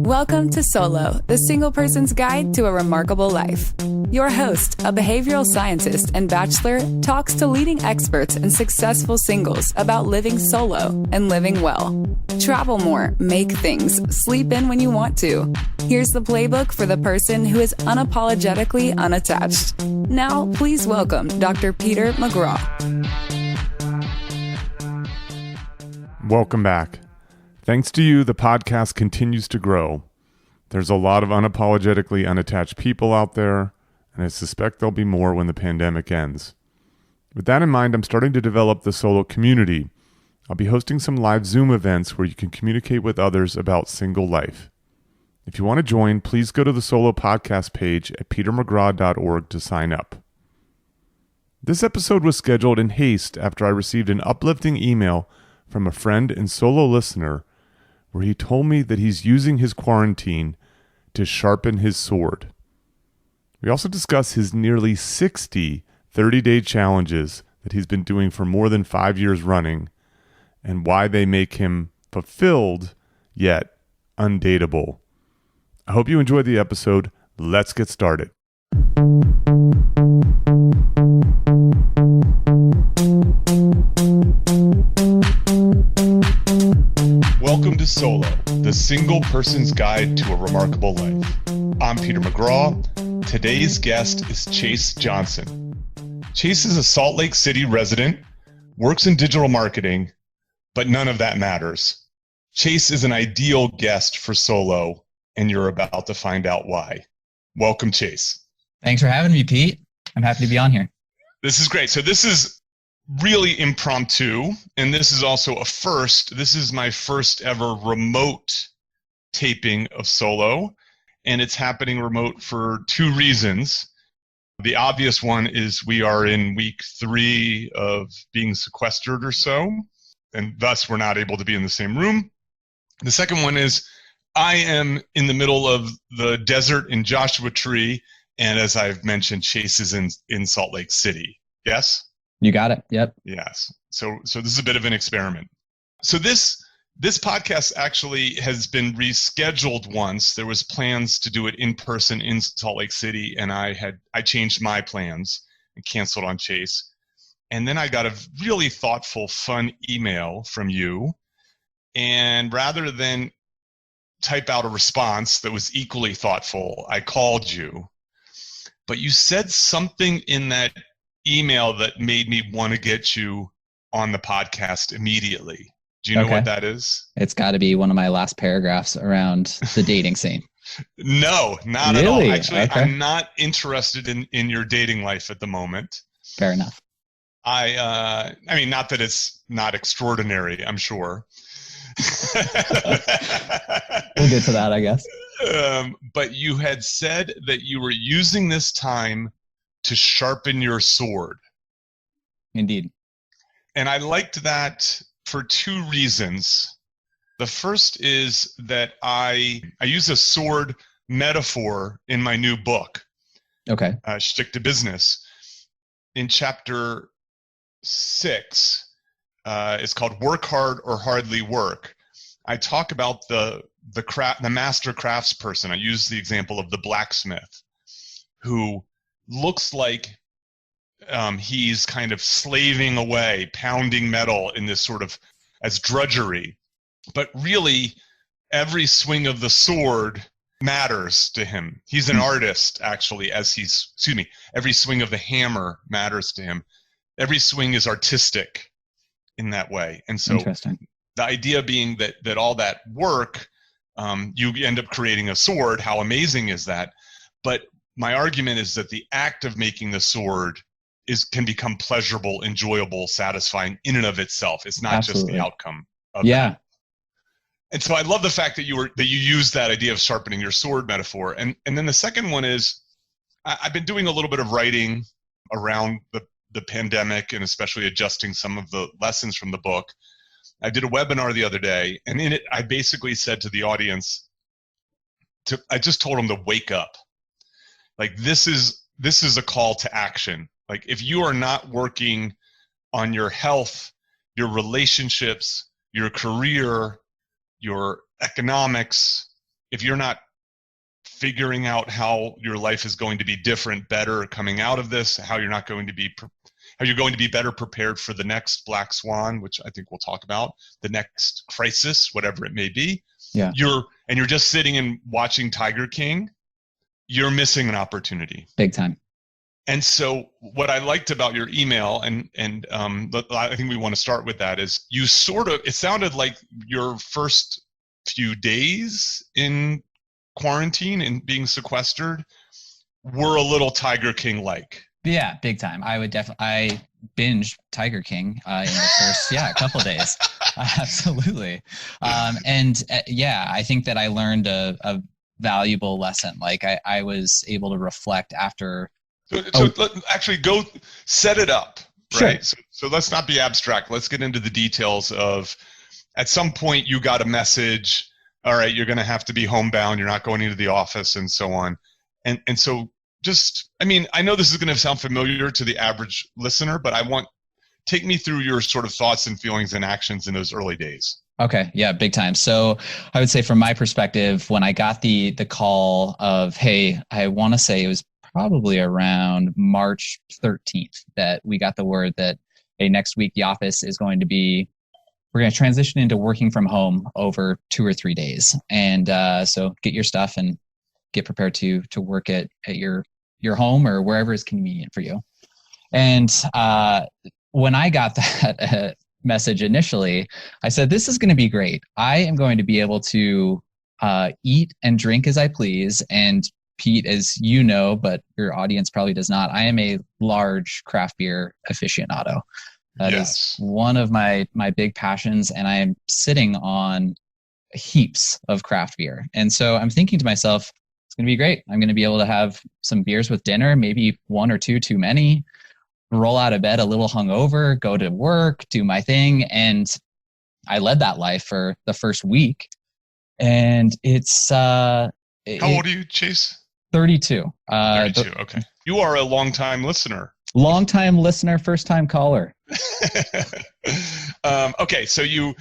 Welcome to Solo, the single person's guide to a remarkable life. Your host, a behavioral scientist and bachelor, talks to leading experts and successful singles about living solo and living well. Travel more, make things, sleep in when you want to. Here's the playbook for the person who is unapologetically unattached. Now, please welcome Dr. Peter McGraw. Welcome back. Thanks to you, the podcast continues to grow. There's a lot of unapologetically unattached people out there, and I suspect there'll be more when the pandemic ends. With that in mind, I'm starting to develop the Solo community. I'll be hosting some live Zoom events where you can communicate with others about single life. If you want to join, please go to the Solo podcast page at petermcgraw.org to sign up. This episode was scheduled in haste after I received an uplifting email from a friend and Solo listener where he told me that he's using his quarantine to sharpen his sword. We also discuss his nearly 60 30-day challenges that he's been doing for more than 5 years running and why they make him fulfilled yet undateable. I hope you enjoyed the episode. Let's get started. Welcome to Solo, the single person's guide to a remarkable life. I'm Peter McGraw. Today's guest is Chase Johnson. Chase is a Salt Lake City resident, works in digital marketing, but none of that matters. Chase is an ideal guest for Solo, and you're about to find out why. Welcome, Chase. Thanks for having me, Pete. I'm happy to be on here. This is great. So this is really impromptu, and this is also a first. This is my first ever remote taping of Solo, and it's happening remote for two reasons. The obvious one is we are in week 3 of being sequestered or so, and thus we're not able to be in the same room. The second one is I am in the middle of the desert in Joshua Tree, and as I've mentioned, Chase is in Salt Lake City. Yes? You got it. Yep. Yes. So this is a bit of an experiment. So this podcast actually has been rescheduled once. There was plans to do it in person in Salt Lake City, and I changed my plans and canceled on Chase. And then I got a really thoughtful, fun email from you. And rather than type out a response that was equally thoughtful, I called you. But you said something in that email that made me want to get you on the podcast immediately. Do you know what that is? It's got to be one of my last paragraphs around the dating scene. No, not at all. Actually, I'm not interested in your dating life at the moment. Fair enough. I mean, not that it's not extraordinary, I'm sure. We'll get to that, I guess. But you had said that you were using this time to sharpen your sword. Indeed. And I liked that for two reasons. The first is that I use a sword metaphor in my new book, Stick to Business. In chapter 6, it's called Work Hard or Hardly Work. I talk about the master craftsperson. I use the example of the blacksmith who looks like he's kind of slaving away, pounding metal in this sort of as drudgery. But really, every swing of the sword matters to him. He's an artist, actually, every swing of the hammer matters to him. Every swing is artistic in that way. And so the idea being that all that work, you end up creating a sword. How amazing is that? But my argument is that the act of making the sword can become pleasurable, enjoyable, satisfying in and of itself. It's not just the outcome of that. And so I love the fact that you used that idea of sharpening your sword metaphor. And then the second one is I've been doing a little bit of writing around the pandemic and especially adjusting some of the lessons from the book. I did a webinar the other day, and in it I basically said to the audience, I just told them to wake up. Like this is a call to action. Like if you are not working on your health, your relationships, your career, your economics, if you're not figuring out how your life is going to be different, better coming out of this, how you're going to be better prepared for the next black swan, which I think we'll talk about, the next crisis, whatever it may be. Yeah. You're just sitting and watching Tiger King, you're missing an opportunity. Big time. And so what I liked about your email, and I think we want to start with that, is it sounded like your first few days in quarantine and being sequestered were a little Tiger King-like. Yeah, big time. I binged Tiger King in the first, couple days. Absolutely. I think that I learned a valuable lesson. Like I was able to reflect after. So let's actually go set it up, right? Sure. So let's not be abstract. Let's get into the details of, at some point you got a message, all right, you're going to have to be homebound, you're not going into the office and so on. And so I know this is going to sound familiar to the average listener, but take me through your sort of thoughts and feelings and actions in those early days. Okay. Yeah, big time. So I would say from my perspective, when I got the call of, hey, I want to say it was probably around March 13th that we got the word that, hey, next week the office is we're going to transition into working from home over 2 or 3 days. And so get your stuff and get prepared to work at your home or wherever is convenient for you. And when I got that message initially, I said, this is going to be great. I am going to be able to eat and drink as I please. And Pete, as you know, but your audience probably does not, I am a large craft beer aficionado. That is one of my big passions, and I am sitting on heaps of craft beer. And so I'm thinking to myself, it's going to be great. I'm going to be able to have some beers with dinner, maybe 1 or 2 too many, roll out of bed a little hungover, go to work, do my thing. And I led that life for the first week. And it's... How old are you, Chase? 32. 32, okay. You are a long-time listener. Long-time listener, first-time caller. Okay, so you're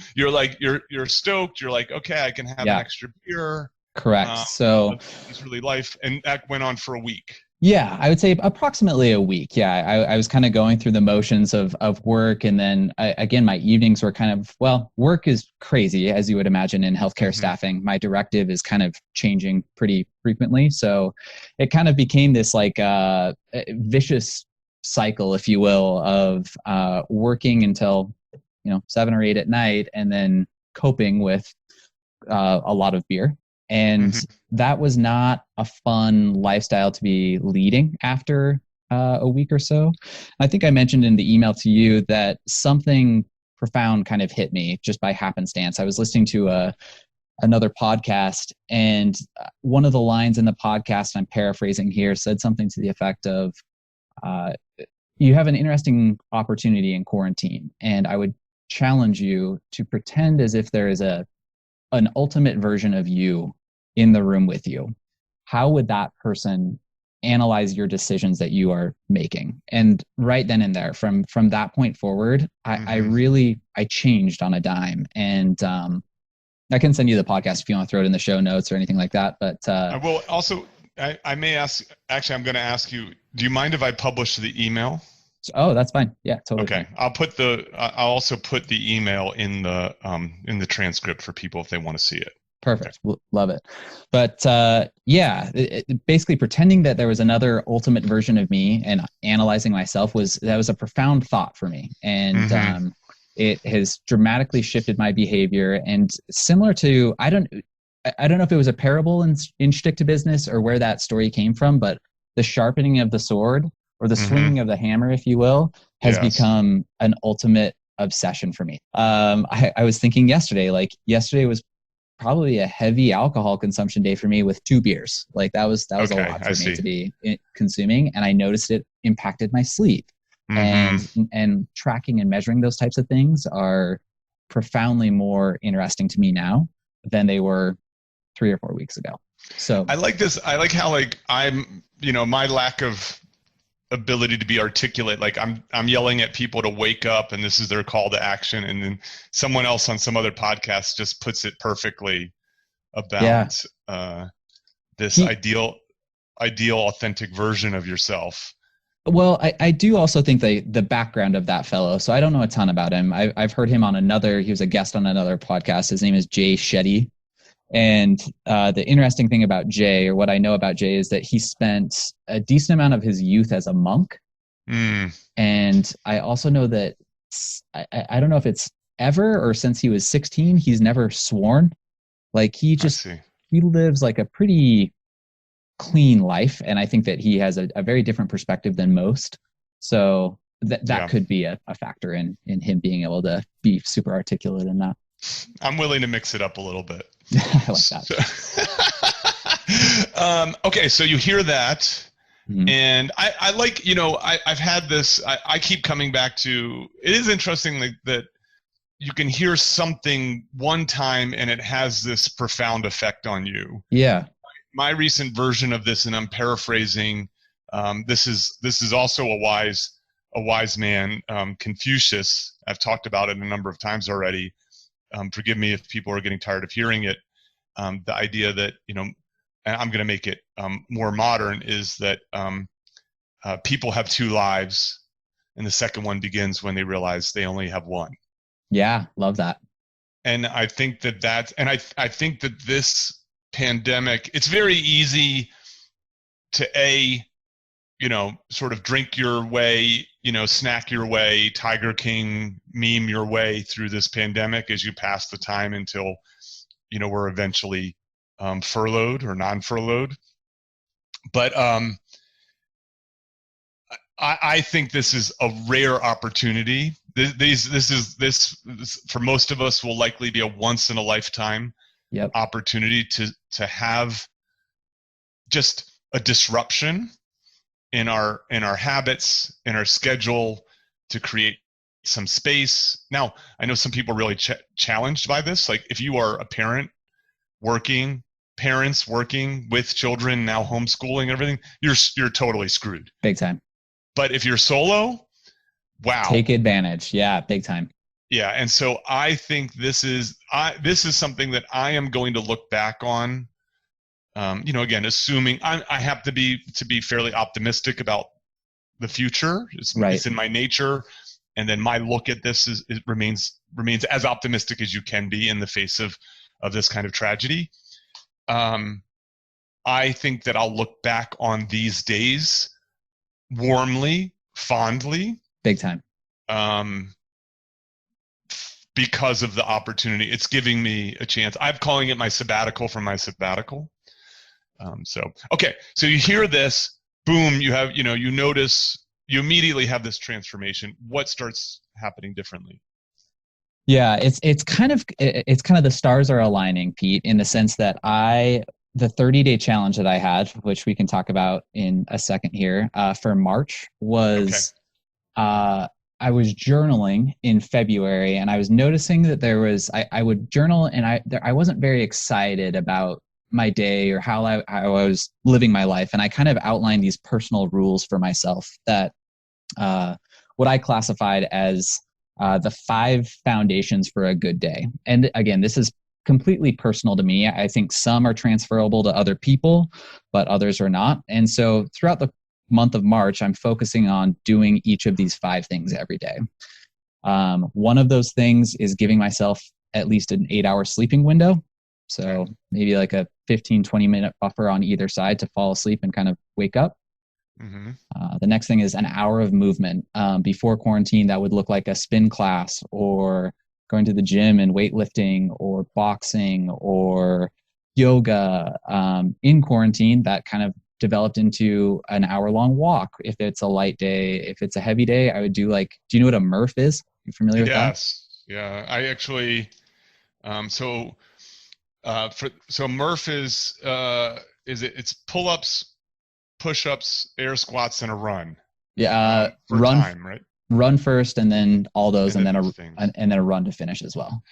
stoked. You're like, okay, I can have an extra beer. Correct. So it's really life, and that went on for a week. Yeah, I would say approximately a week. Yeah, I was kind of going through the motions of work. And then again, my evenings were kind of, work is crazy, as you would imagine in healthcare staffing. My directive is kind of changing pretty frequently. So it kind of became this like vicious cycle, if you will, of working until 7 or 8 at night and then coping with a lot of beer. And that was not a fun lifestyle to be leading after a week or so. I think I mentioned in the email to you that something profound kind of hit me just by happenstance. I was listening to another podcast, and one of the lines in the podcast, I'm paraphrasing here, said something to the effect of, you have an interesting opportunity in quarantine, and I would challenge you to pretend as if there is an ultimate version of you in the room with you. How would that person analyze your decisions that you are making? And right then and there, from that point forward, I changed on a dime. And I can send you the podcast if you want to throw it in the show notes or anything like that. But I will also, I may ask, actually, I'm going to ask you, do you mind if I publish the email? Oh, that's fine. Yeah, totally. Okay. Fine. I'll also put the email in the transcript for people if they want to see it. Perfect. Okay. Love it. But basically pretending that there was another ultimate version of me and analyzing myself was a profound thought for me. And it has dramatically shifted my behavior. And similar to, I don't know if it was a parable in Shtick to Business or where that story came from, but the sharpening of the sword, or the swinging of the hammer, if you will, has become an ultimate obsession for me. I was thinking yesterday was probably a heavy alcohol consumption day for me with 2 beers. Like that was a lot for me to be consuming. And I noticed it impacted my sleep. And tracking and measuring those types of things are profoundly more interesting to me now than they were 3 or 4 weeks ago. So I like this. I like how I'm, my lack of ability to be articulate. Like I'm yelling at people to wake up and this is their call to action. And then someone else on some other podcast just puts it perfectly about this ideal, authentic version of yourself. Well, I do also think the background of that fellow. So I don't know a ton about him. I've heard him on he was a guest on another podcast. His name is Jay Shetty. And the interesting thing about Jay, or what I know about Jay, is that he spent a decent amount of his youth as a monk. And I also know that, I don't know if it's ever or since he was 16, he's never sworn. Like he lives like a pretty clean life. And I think that he has a very different perspective than most. So that could be a factor in him being able to be super articulate in that. I'm willing to mix it up a little bit. I like that. Okay, so you hear that, and I like, I've had this, I keep coming back to, it is interesting that you can hear something one time and it has this profound effect on you. Yeah. My recent version of this, and I'm paraphrasing, this is also a wise man, Confucius. I've talked about it a number of times already. Forgive me if people are getting tired of hearing it. The idea that, and I'm going to make it more modern, is that people have two lives, and the second one begins when they realize they only have one. Yeah, love that. And I think I think that this pandemic, it's very easy to sort of drink your way, snack your way, Tiger King meme your way through this pandemic as you pass the time until, we're eventually furloughed or non-furloughed. But I think this is a rare opportunity. This for most of us will likely be a once in a lifetime opportunity to have just a disruption in our habits, in our schedule, to create some space. Now, I know some people are really challenged by this. Like if you are a parents working with children, now homeschooling, everything, you're totally screwed. Big time. But if you're solo, wow. Take advantage. Yeah, big time. Yeah, and so I think this is something that I am going to look back on. Again, assuming I have to be fairly optimistic about the future. It's in my nature, and then my look at this remains as optimistic as you can be in the face of this kind of tragedy. I think that I'll look back on these days warmly, fondly, big time, because of the opportunity it's giving me a chance. I'm calling it my sabbatical from my sabbatical. So you hear this, boom, you have, you notice, you immediately have this transformation. What starts happening differently? Yeah, it's kind of the stars are aligning, Pete, in the sense that the 30-day challenge that I had, which we can talk about in a second here, for March was, I was journaling in February, and I was noticing that I would journal, and I wasn't very excited about my day or how I was living my life. And I kind of outlined these personal rules for myself that what I classified as the 5 foundations for a good day. And again, this is completely personal to me. I think some are transferable to other people, but others are not. And so throughout the month of March, I'm focusing on doing each of these 5 things every day. One of those things is giving myself at least an 8-hour sleeping window. So maybe like a 15-20 minute buffer on either side to fall asleep and kind of wake up. Mm-hmm. The next thing is an hour of movement. Before quarantine, that would look like a spin class or going to the gym and weightlifting or boxing or yoga. In quarantine, that kind of developed into an hour-long walk. If it's a light day, if it's a heavy day, I would do do you know what a Murph is? You familiar with that? Yes. Yeah. I actually, so Murph is it's pull-ups, push-ups, air squats, and a run. Yeah, run time, right? Run first, and then all those, and then a run to finish as well.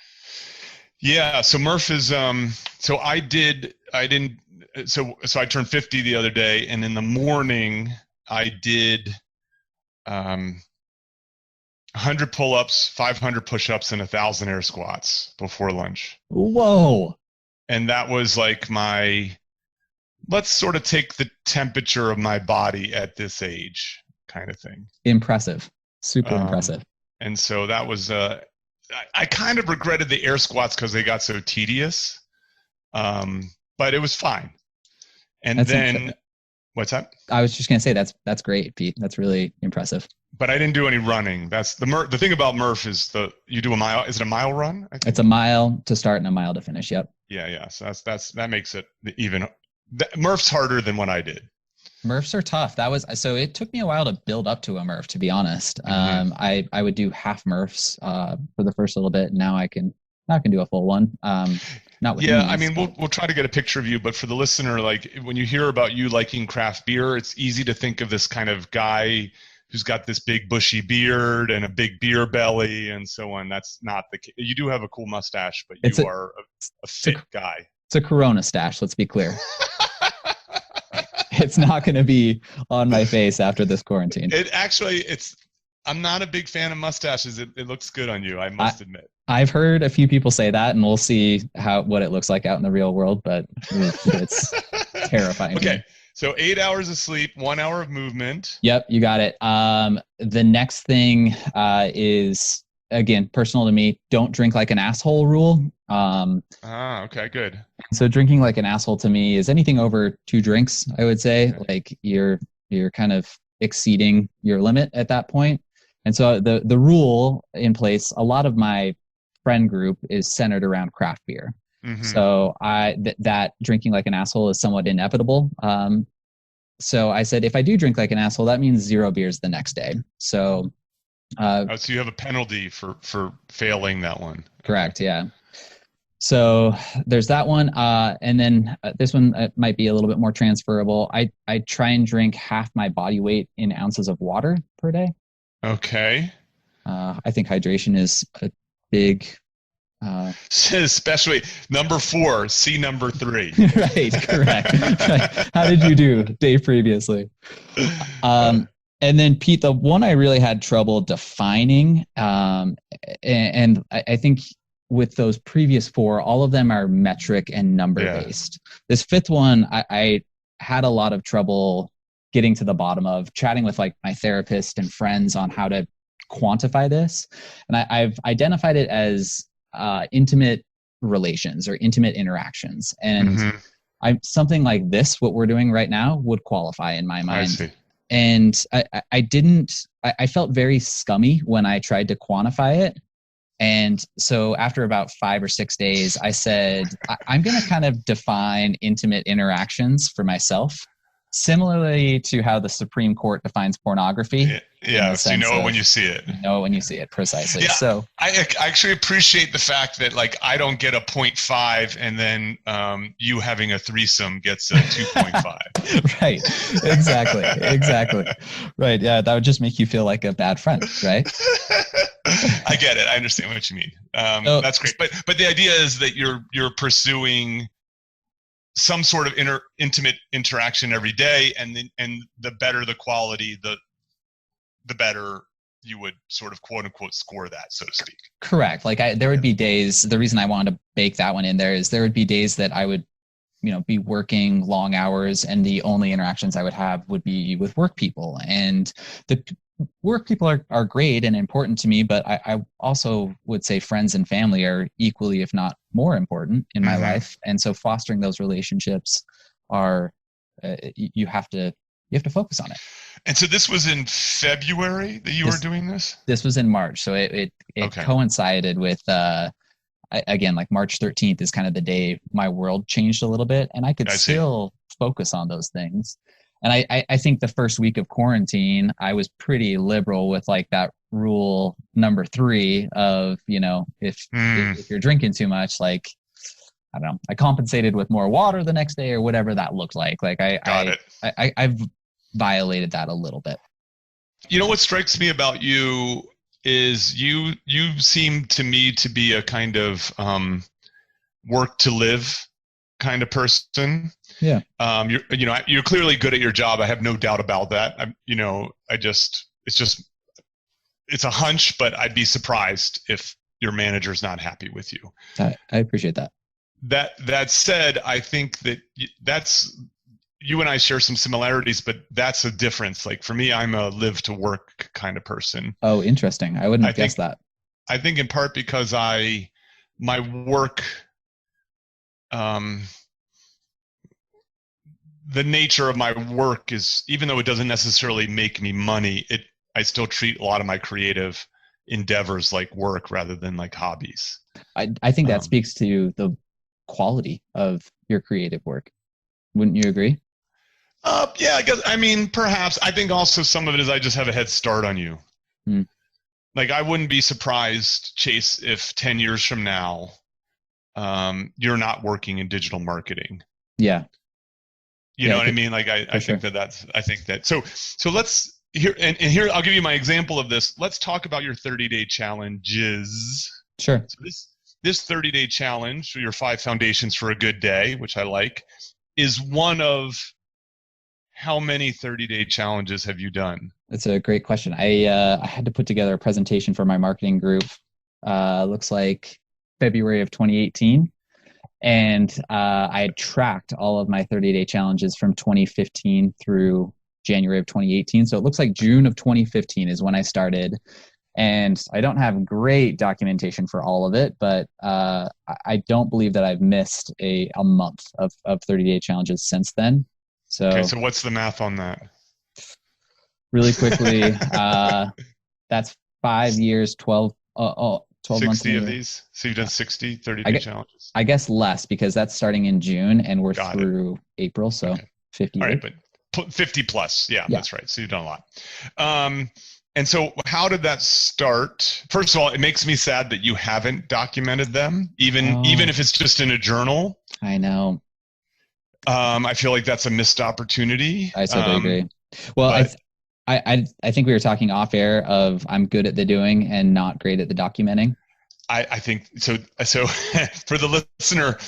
Yeah. So Murph is so I turned 50 the other day, and in the morning I did 100 pull-ups, 500 push-ups, and 1,000 air squats before lunch. Whoa. And that was like let's sort of take the temperature of my body at this age kind of thing. Impressive. Super impressive. And so that was, I kind of regretted the air squats because they got so tedious. But it was fine. And what's that? I was just going to say, that's great, Pete. That's really impressive. But I didn't do any running. That's the thing about Murph is you do a mile. Is it a mile run? It's a mile to start and a mile to finish. Yep. Yeah. So that makes it even. Murph's harder than what I did. Murphs are tough. So it took me a while to build up to a Murph, to be honest. I would do half Murphs for the first little bit. Now I can do a full one. Not with knees, I mean, we'll try to get a picture of you, but for the listener, like when you hear about you liking craft beer, it's easy to think of this kind of guy who's got this big bushy beard and a big beer belly and so on. That's not the case. You do have a cool mustache, but you are a fit guy. It's a Corona stash, let's be clear. It's not going to be on my face after this quarantine. I'm not a big fan of mustaches. It looks good on you, I must admit. I've heard a few people say that, and we'll see what it looks like out in the real world, but it's terrifying. Okay, so 8 hours of sleep, 1 hour of movement. Yep, you got it. The next thing is, again, personal to me, don't drink like an asshole rule. Okay, good. So drinking like an asshole to me is anything over 2 drinks, I would say. Okay. Like you're kind of exceeding your limit at that point. And so the rule in place, a lot of my friend group is centered around craft beer. Mm-hmm. So that drinking like an asshole is somewhat inevitable. So I said, if I do drink like an asshole, that means 0 beers the next day. So so you have a penalty for failing that one. Correct. Yeah. So there's that one. And then this one might be a little bit more transferable. I try and drink half my body weight in ounces of water per day. Okay. I think hydration is a big... Especially number 4, see number 3. Right, correct. Right. How did you do day previously? And then Pete, the one I really had trouble defining, and I think with those previous 4, all of them are metric and number based. This 5th one, I had a lot of trouble getting to the bottom of, chatting with like my therapist and friends on how to quantify this. And I've identified it as intimate relations or intimate interactions. And something like this, what we're doing right now, would qualify in my mind. I see. And I felt very scummy when I tried to quantify it. And so after about 5 or 6 days, I said, I'm going to kind of define intimate interactions for myself, similarly to how the Supreme Court defines pornography. Yeah, so you know it when you see it. You know it when you see it, precisely. Yeah, so I actually appreciate the fact that like I don't get a 0.5 and then you having a threesome gets a 2.5. Right, exactly. Right, yeah, that would just make you feel like a bad friend, right? I get it. I understand what you mean. That's great. But the idea is that you're pursuing some sort of intimate interaction every day, and the better the quality, the better you would sort of quote unquote score that, so to speak. Correct. Like there would be days, the reason I wanted to bake that one in there is there would be days that I would, be working long hours, and the only interactions I would have would be with work people. And the work people are great and important to me, but I also would say friends and family are equally, if not more important in my life. And so fostering those relationships are, you have to focus on it. And so this was in February that you were doing this? This was in March. So it coincided with, again, like March 13th is kind of the day my world changed a little bit, and I could still focus on those things. And I think the first week of quarantine, I was pretty liberal with like that rule number 3 of, if you're drinking too much, like, I don't know, I compensated with more water the next day or whatever that looked like. Like I've violated that a little bit. What strikes me about you is you seem to me to be a kind of work to live kind of person. Yeah. You're clearly good at your job. I have no doubt about that. I just it's a hunch, but I'd be surprised if your manager's not happy with you. I appreciate that. That said, I think that you and I share some similarities, but that's a difference. Like for me, I'm a live to work kind of person. Oh, interesting. I wouldn't have guessed that. I think in part because my work, the nature of my work is, even though it doesn't necessarily make me money, I still treat a lot of my creative endeavors like work rather than like hobbies. I think that speaks to the quality of your creative work. Wouldn't you agree? Yeah, I mean, perhaps. I think also some of it is I just have a head start on you. Like I wouldn't be surprised, Chase, if 10 years from now, you're not working in digital marketing. Yeah. You know what I mean? Like I think that. So let's here I'll give you my example of this. Let's talk about your 30-day challenges. Sure. So this 30-day challenge, your 5 foundations for a good day, which I like, is one of how many 30-day challenges have you done? That's a great question. I had to put together a presentation for my marketing group. Looks like February of 2018. And I had tracked all of my 30-day challenges from 2015 through January of 2018. So it looks like June of 2015 is when I started. And I don't have great documentation for all of it, but I don't believe that I've missed a month of 30-day challenges since then. So, okay, so what's the math on that? Really quickly, that's 5 years, 12 months. 60 of these? So you've done 60 30-day challenges? I guess less, because that's starting in June and we're through April, so 50. All right, but 50 plus. Yeah, that's right. So you've done a lot. And so how did that start? First of all, it makes me sad that you haven't documented them, even if it's just in a journal. I know. I feel like that's a missed opportunity. I totally agree. Well, I think we were talking off air of I'm good at the doing and not great at the documenting. I think so. So for the listener,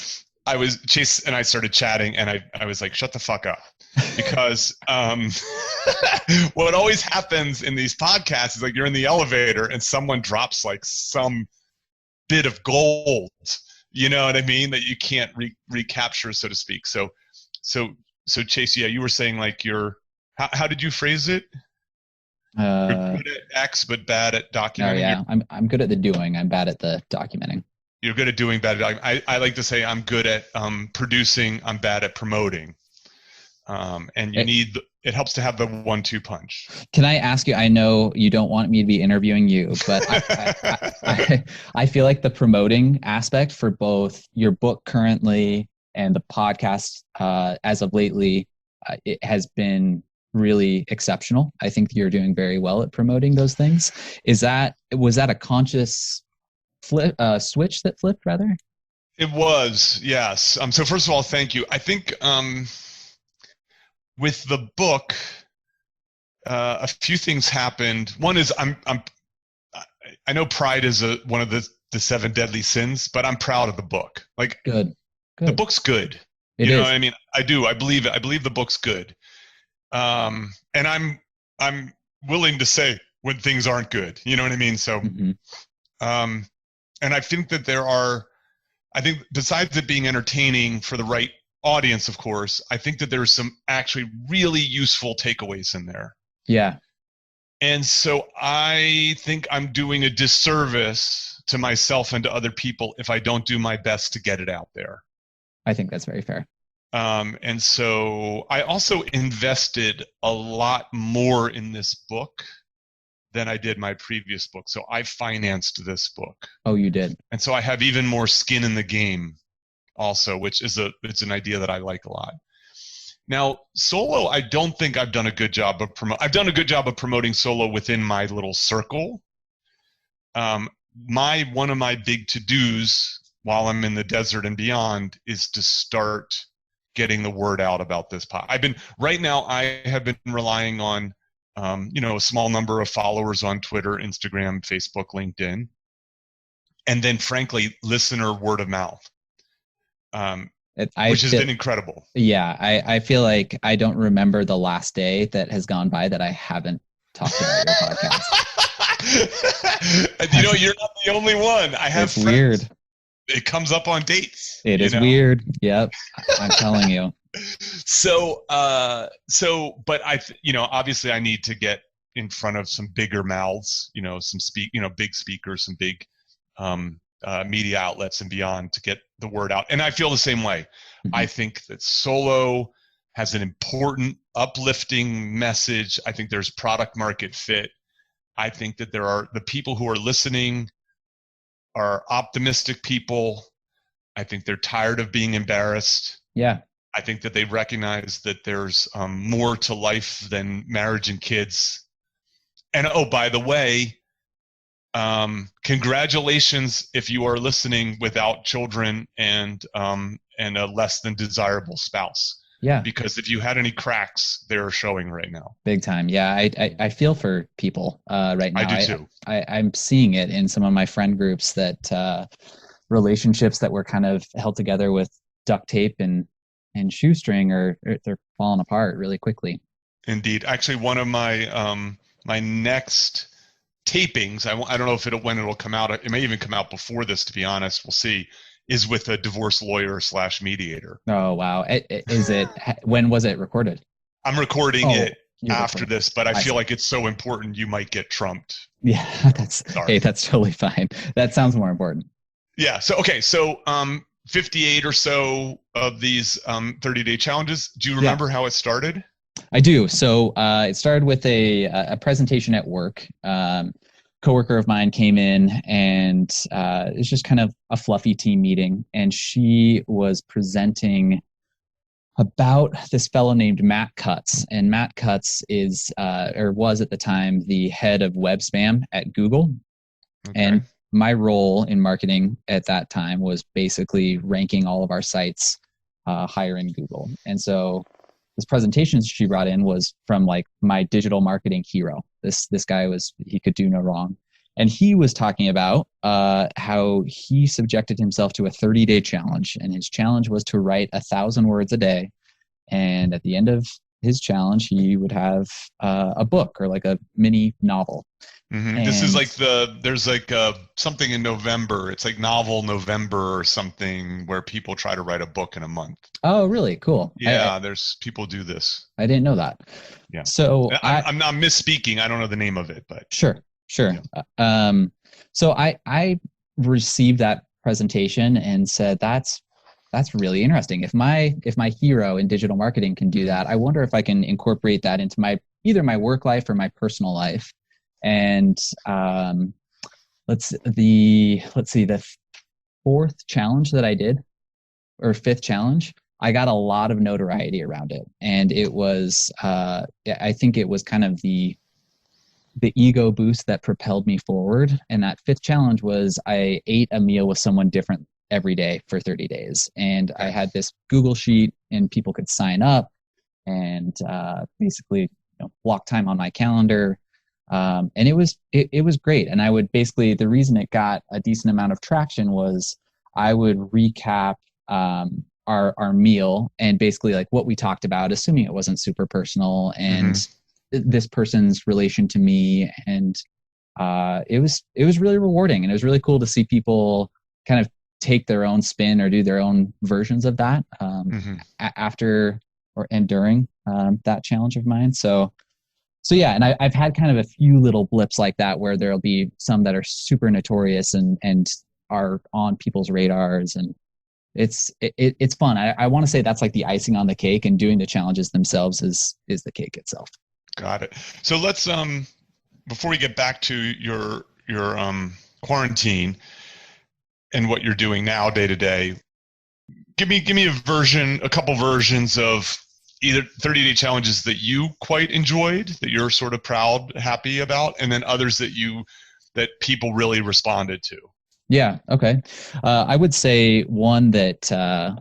Chase and I started chatting and I was like, shut the fuck up. Because what always happens in these podcasts is like you're in the elevator and someone drops like some bit of gold, you know what I mean, that you can't recapture, so to speak. So Chase, yeah, you were saying like how did you phrase it? You're good at X but bad at documenting. Oh yeah, I'm good at the doing. I'm bad at the documenting. You're good at doing, bad at documenting. I like to say I'm good at producing. I'm bad at promoting. And it helps to have the 1-2 punch. Can I ask you, I know you don't want me to be interviewing you, but I feel like the promoting aspect for both your book currently and the podcast as of lately, it has been really exceptional. I think you're doing very well at promoting those things. Was that a conscious switch that flipped rather? It was, yes. So first of all, thank you. I think with the book, a few things happened. One is I know pride is one of the 7 deadly sins, but I'm proud of the book. Like good. The book's good. You know what I mean? I do. I believe it. I believe the book's good. And I'm willing to say when things aren't good. You know what I mean? So, and I think that I think besides it being entertaining for the right audience, of course, I think that there's some actually really useful takeaways in there. Yeah. And so I think I'm doing a disservice to myself and to other people if I don't do my best to get it out there. I think that's very fair. And so I also invested a lot more in this book than I did my previous book. So I financed this book. Oh, you did. And so I have even more skin in the game also, which is it's an idea that I like a lot. Now, solo, I don't think I've done a good job of I've done a good job of promoting solo within my little circle. One of my big to-dos while I'm in the desert and beyond is to start getting the word out about this right now I have been relying on a small number of followers on Twitter, Instagram, Facebook, LinkedIn, and then frankly listener word of mouth, which has been incredible. Yeah, I feel like I don't remember the last day that has gone by that I haven't talked about your podcast. You're not the only one. I have friends. Weird. It comes up on dates. It is weird. Yep. I'm telling you. So, but obviously I need to get in front of some bigger mouths, big speakers, some big, media outlets and beyond to get the word out. And I feel the same way. Mm-hmm. I think that solo has an important uplifting message. I think there's product market fit. I think that the people who are listening are optimistic people. I think they're tired of being embarrassed. Yeah. I think that they recognize that there's more to life than marriage and kids. And by the way, congratulations if you are listening without children and a less than desirable spouse. Yeah. Because if you had any cracks, they're showing right now. Big time. Yeah. I feel for people right now. I do too. I'm seeing it in some of my friend groups that relationships that were kind of held together with duct tape and shoestring they're falling apart really quickly. Indeed. Actually, one of my my next tapings, I don't know when it'll come out. It may even come out before this, to be honest. We'll see. Is with a divorce lawyer / mediator. Oh, wow. When was it recorded? I'm recording it after this, but I feel like it's so important you might get trumped. Yeah, that's totally fine. That sounds more important. Yeah. So, 58 or so of these 30-day challenges. Do you remember how it started? I do. So it started with a presentation at work. Coworker of mine came in and it's just kind of a fluffy team meeting. And she was presenting about this fellow named Matt Cutts. And Matt Cutts is, or was at the time, the head of web spam at Google. Okay. And my role in marketing at that time was basically ranking all of our sites higher in Google. And so this presentation she brought in was from like my digital marketing hero. This guy he could do no wrong. And he was talking about how he subjected himself to a 30-day challenge. And his challenge was to write 1,000 words a day. And at the end of his challenge, he would have a book or like a mini novel. Mm-hmm. This is like there's like something in November. It's like Novel November or something where people try to write a book in a month. Oh, really? Cool. Yeah, there's people do this. I didn't know that. Yeah. So I'm not misspeaking. I don't know the name of it, but sure. Yeah. So I received that presentation and said, that's really interesting. If my hero in digital marketing can do that, I wonder if I can incorporate that into either my work life or my personal life. And let's see, the fourth challenge that I did, or fifth challenge, I got a lot of notoriety around it. And it was, I think it was kind of the ego boost that propelled me forward. And that fifth challenge was I ate a meal with someone different every day for 30 days. And I had this Google sheet and people could sign up and basically block time on my calendar. And it was great. And I would basically, the reason it got a decent amount of traction was I would recap our meal and basically like what we talked about, assuming it wasn't super personal and this person's relation to me. And it was really rewarding. And it was really cool to see people kind of take their own spin or do their own versions of that after and during that challenge of mine. So yeah, and I've had kind of a few little blips like that where there'll be some that are super notorious and are on people's radars, and it's fun. I want to say that's like the icing on the cake, and doing the challenges themselves is the cake itself. Got it. So let's before we get back to your quarantine and what you're doing now day to day, give me a couple versions of either 30-day challenges that you quite enjoyed, that you're sort of proud, happy about, and then others that people really responded to. Yeah. Okay. I would say one that, a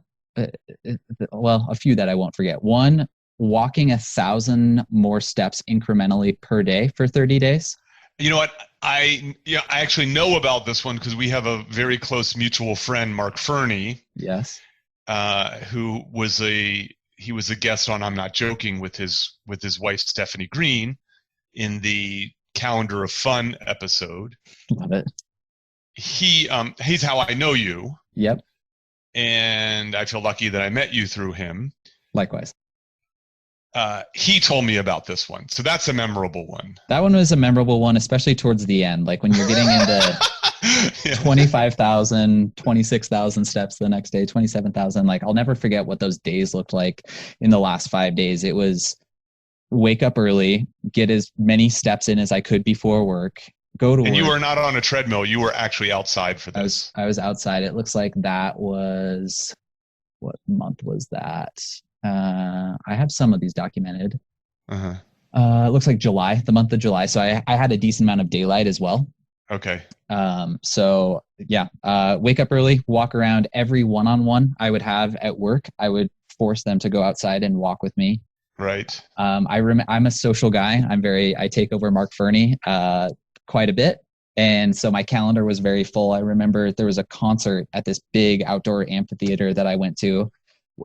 few that I won't forget. One, walking 1,000 more steps incrementally per day for 30 days. You know what? I actually know about this one because we have a very close mutual friend, Mark Fernie. Yes. Who was a guest on I'm Not Joking with his wife Stephanie Green, in the Calendar of Fun episode. Love it. He's how I know you. Yep. And I feel lucky that I met you through him. Likewise. He told me about this one. So that's a memorable one. That one was a memorable one, especially towards the end. Like when you're getting into 25,000, 26,000 steps the next day, 27,000. Like I'll never forget what those days looked like in the last 5 days. It was wake up early, get as many steps in as I could before work, go to work. And you were not on a treadmill. You were actually outside for this. I was outside. It looks like that was, what month was that? I have some of these documented. Uh-huh. It looks like July, the month of July. So I had a decent amount of daylight as well. Okay. So yeah, wake up early, walk around. Every one-on-one I would have at work, I would force them to go outside and walk with me. Right. I'm a social guy. I take over Mark Fernie, quite a bit. And so my calendar was very full. I remember there was a concert at this big outdoor amphitheater that I went to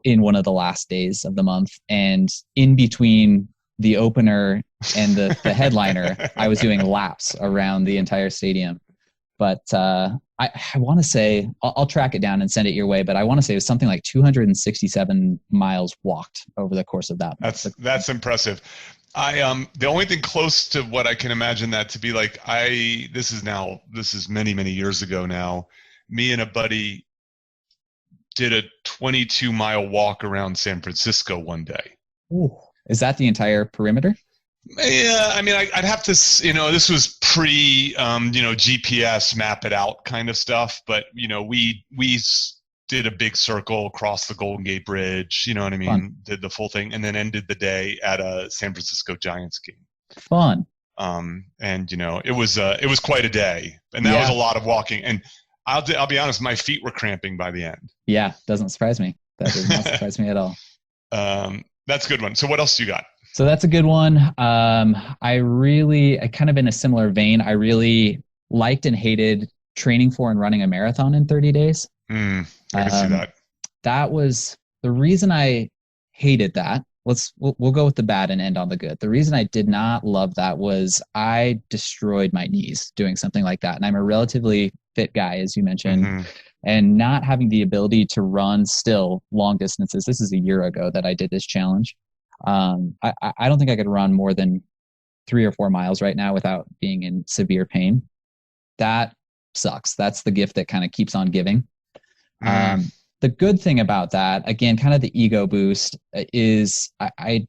in one of the last days of the month. And in between the opener and the headliner, I was doing laps around the entire stadium. But I want to say, I'll track it down and send it your way, but I want to say it was something like 267 miles walked over the course of that. That's impressive. The only thing close to what I can imagine that to be like, this is many, many years ago now, me and a buddy did a 22-mile walk around San Francisco one day. Ooh. Is that the entire perimeter? Yeah, I mean, I'd have to, this was pre, GPS map it out kind of stuff. But, we did a big circle across the Golden Gate Bridge, you know what I mean? Fun. Did the full thing and then ended the day at a San Francisco Giants game. Fun. And, it was quite a day. And that was a lot of walking. And I'll be honest, my feet were cramping by the end. Yeah, doesn't surprise me. That does not surprise me at all. That's a good one. So what else do you got? So that's a good one. I kind of in a similar vein, I really liked and hated training for and running a marathon in 30 days. I can see that. That was the reason I hated that. We'll go with the bad and end on the good. The reason I did not love that was I destroyed my knees doing something like that. And I'm a relatively fit guy, as you mentioned, and not having the ability to run still long distances. This is a year ago that I did this challenge. I don't think I could run more than 3 or 4 miles right now without being in severe pain. That sucks. That's the gift that kind of keeps on giving. The good thing about that, again, kind of the ego boost is I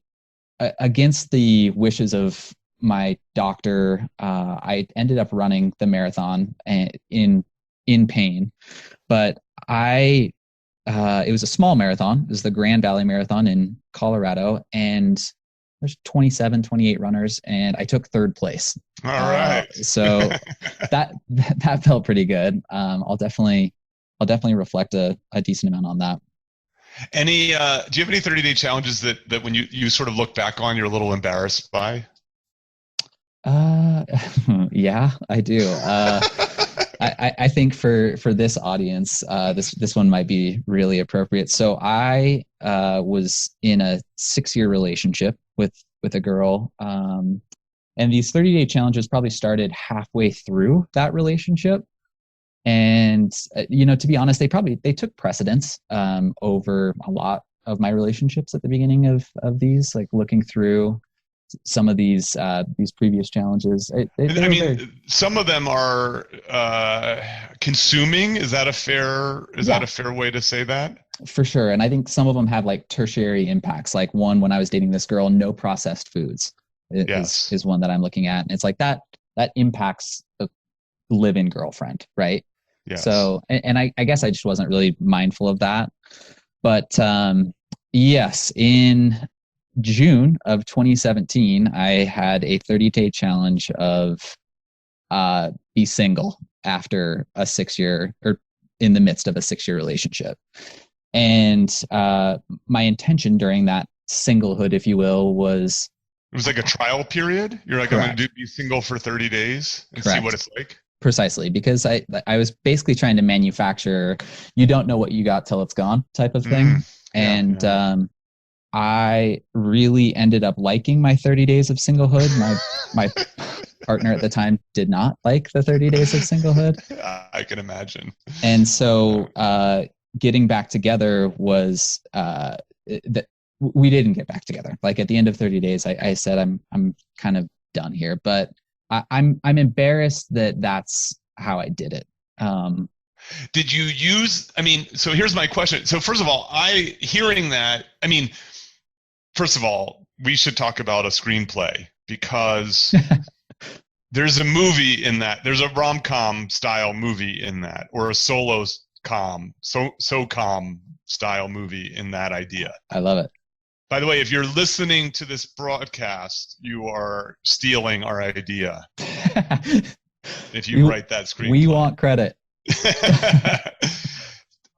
against the wishes of my doctor, I ended up running the marathon in pain, but it was a small marathon. It was the Grand Valley Marathon in Colorado, and there's 27, 28 runners, and I took 3rd place. All right. So that felt pretty good. I'll definitely reflect a decent amount on that. Do you have any 30-day challenges that when you sort of look back on, you're a little embarrassed by? Yeah, I do. I think for this audience, this one might be really appropriate. So I was in a 6-year relationship with a girl, and these 30-day challenges probably started halfway through that relationship. And to be honest, they took precedence over a lot of my relationships at the beginning of these, like looking through some of these previous challenges. Some of them are consuming. Is that a fair way to say that? For sure. And I think some of them have like tertiary impacts. Like one, when I was dating this girl, no processed foods is one that I'm looking at. And it's like that impacts the live-in girlfriend, right? Yes. So, and I guess I just wasn't really mindful of that. But yes, in June of 2017, I had a 30-day challenge of be single after a 6-year, or in the midst of a 6-year relationship. And my intention during that singlehood, if you will, was... It was like a trial period? You're like, correct. I'm going to be single for 30 days and correct. See what it's like? Precisely, because I was basically trying to manufacture, you don't know what you got till it's gone type of thing. And I really ended up liking my 30 days of singlehood. My partner at the time did not like the 30 days of singlehood. I can imagine. And so getting back together was we didn't get back together. Like at the end of 30 days, I said I'm kind of done here. But I'm embarrassed that that's how I did it. Did you use? I mean, so here's my question. So first of all, hearing that, I mean, first of all, we should talk about a screenplay because there's a movie in that. There's a rom-com style movie in that, or a solo-com, so-com style movie in that idea. I love it. By the way, if you're listening to this broadcast, you are stealing our idea. If you write that screenplay. We want credit.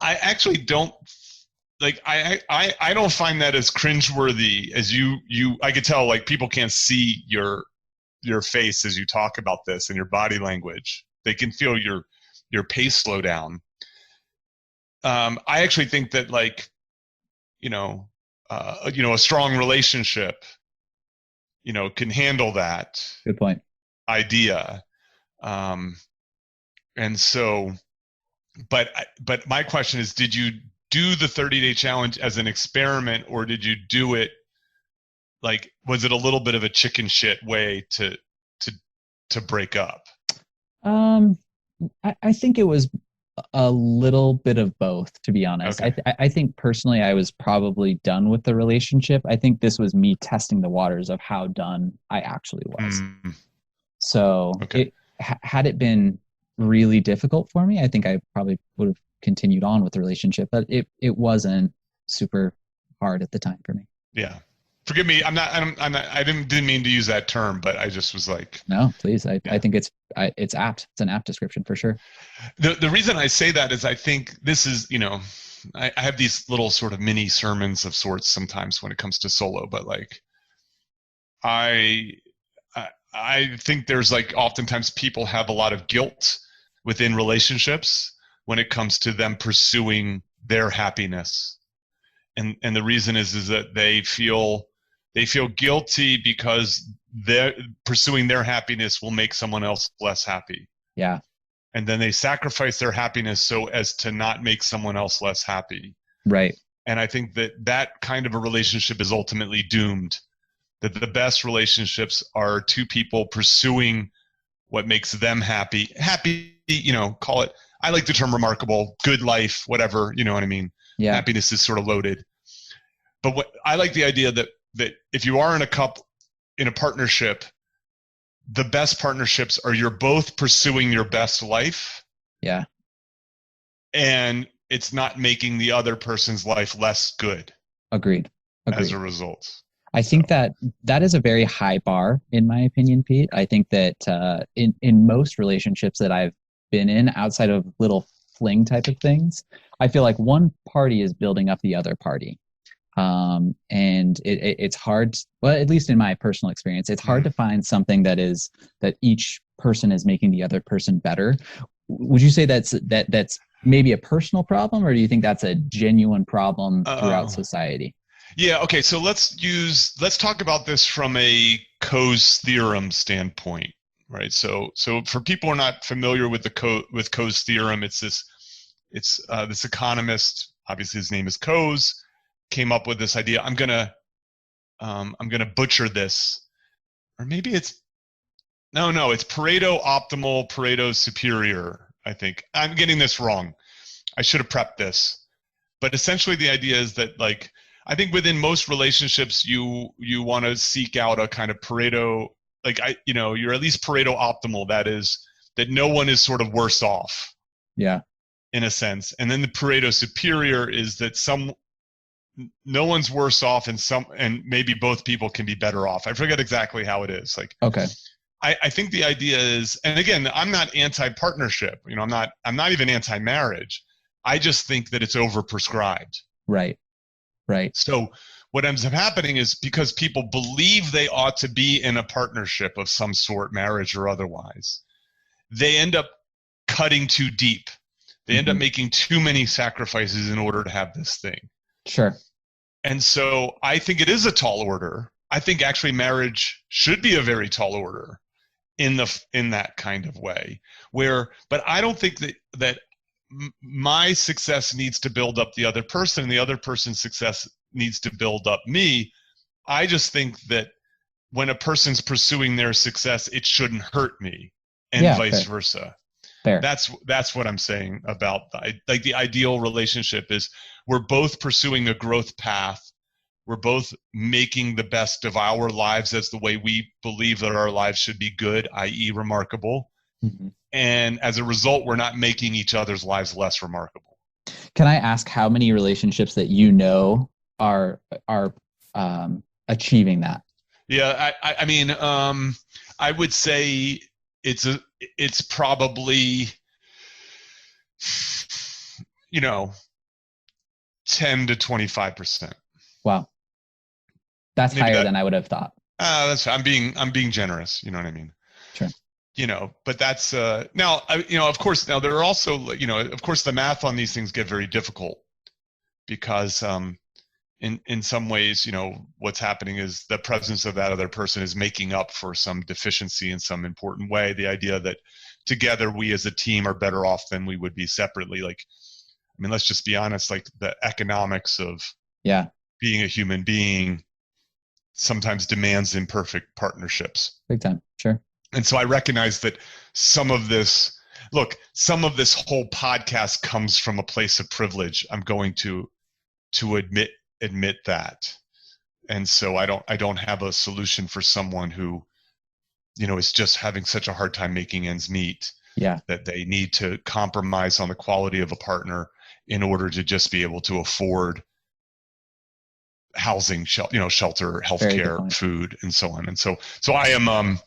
I actually don't like I don't find that as cringeworthy as you I could tell, like, people can't see your face as you talk about this and your body language. They can feel your pace slow down. I actually think that, like, a strong relationship, can handle that. Good point. Idea. And so, but my question is, did you do the 30-day challenge as an experiment, or did you do it, like, was it a little bit of a chicken shit way to break up? I think it was a little bit of both, to be honest. Okay. I think personally I was probably done with the relationship. I think this was me testing the waters of how done I actually was. So had it been really difficult for me, I think I probably would have continued on with the relationship, but it wasn't super hard at the time for me. Yeah. Forgive me. I didn't mean to use that term, but I just was like, no, please. I think it's apt. It's an apt description for sure. The reason I say that is I think this is, I have these little sort of mini sermons of sorts sometimes when it comes to solo, but like, I think there's, like, oftentimes people have a lot of guilt within relationships when it comes to them pursuing their happiness. And the reason is that they feel guilty because they're pursuing their happiness will make someone else less happy. Yeah. And then they sacrifice their happiness so as to not make someone else less happy. Right. And I think that kind of a relationship is ultimately doomed. That the best relationships are two people pursuing what makes them happy, call it, I like the term remarkable, good life, whatever, you know what I mean? Yeah. Happiness is sort of loaded. But what I like the idea that if you are in a partnership, the best partnerships are you're both pursuing your best life. Yeah. And it's not making the other person's life less good. Agreed. As a result. I think that is a very high bar, in my opinion, Pete. I think that in most relationships that I've been in, outside of little fling type of things, I feel like one party is building up the other party. And it's hard, well, at least in my personal experience, it's hard to find something that each person is making the other person better. Would you say that's maybe a personal problem, or do you think that's a genuine problem throughout society? Yeah. Okay. So let's talk about this from a Coe's theorem standpoint, right? So for people who are not familiar with with Coe's theorem, it's this economist, obviously his name is Coe's, came up with this idea. I'm gonna butcher this, or maybe it's Pareto optimal, Pareto superior. I think I'm getting this wrong. I should have prepped this, but essentially the idea is that, like, I think within most relationships, you want to seek out a kind of Pareto, like, you're at least Pareto optimal. That is, that no one is sort of worse off. Yeah. In a sense. And then the Pareto superior is that no one's worse off, and maybe both people can be better off. I forget exactly how it is. Like, okay. I think the idea is, and again, I'm not anti-partnership. I'm not even anti-marriage. I just think that it's overprescribed. Right. Right. So what ends up happening is, because people believe they ought to be in a partnership of some sort, marriage or otherwise, they end up cutting too deep. They end up making too many sacrifices in order to have this thing. Sure. And so I think it is a tall order. I think actually marriage should be a very tall order in that kind of way, but I don't think that my success needs to build up the other person and the other person's success needs to build up me. I just think that when a person's pursuing their success, it shouldn't hurt me, and vice versa. Fair. That's what I'm saying about the ideal relationship is we're both pursuing a growth path. We're both making the best of our lives as the way we believe that our lives should be good, i.e. remarkable. Mm-hmm. And as a result, we're not making each other's lives less remarkable. Can I ask how many relationships that you know are achieving that? Yeah, I mean, I would say it's probably, 10 to 25%. Wow. That's maybe higher than I would have thought. I'm being generous. You know what I mean? Sure. But that's now. Of course. Now there are also, of course, the math on these things get very difficult because, in some ways, what's happening is the presence of that other person is making up for some deficiency in some important way. The idea that together we as a team are better off than we would be separately. Let's just be honest. Like the economics of being a human being sometimes demands imperfect partnerships. Big time. Sure. And so I recognize that some of this whole podcast comes from a place of privilege. I'm going to admit that. And so I don't have a solution for someone who, is just having such a hard time making ends meet. Yeah. That they need to compromise on the quality of a partner in order to just be able to afford housing, shelter, healthcare, food, and so on. And so I am, I'm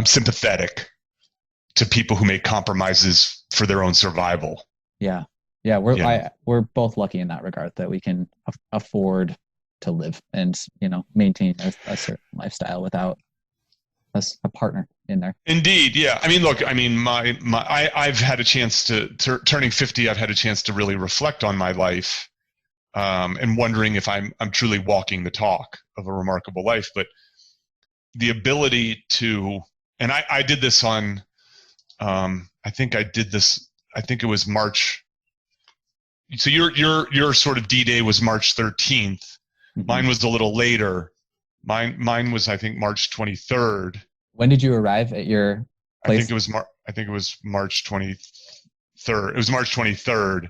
sympathetic to people who make compromises for their own survival. Yeah. We're both lucky in that regard that we can afford to live and, maintain a certain lifestyle without a partner in there. Indeed. Yeah. I've had a chance to turning 50. I've had a chance to really reflect on my life. And wondering if I'm truly walking the talk of a remarkable life, but the ability to, and I did this on, I think it was March. So your sort of D-Day was March 13th. Mm-hmm. Mine was a little later. Mine was, I think, March 23rd. When did you arrive at your place? I think it was March 23rd. It was March 23rd.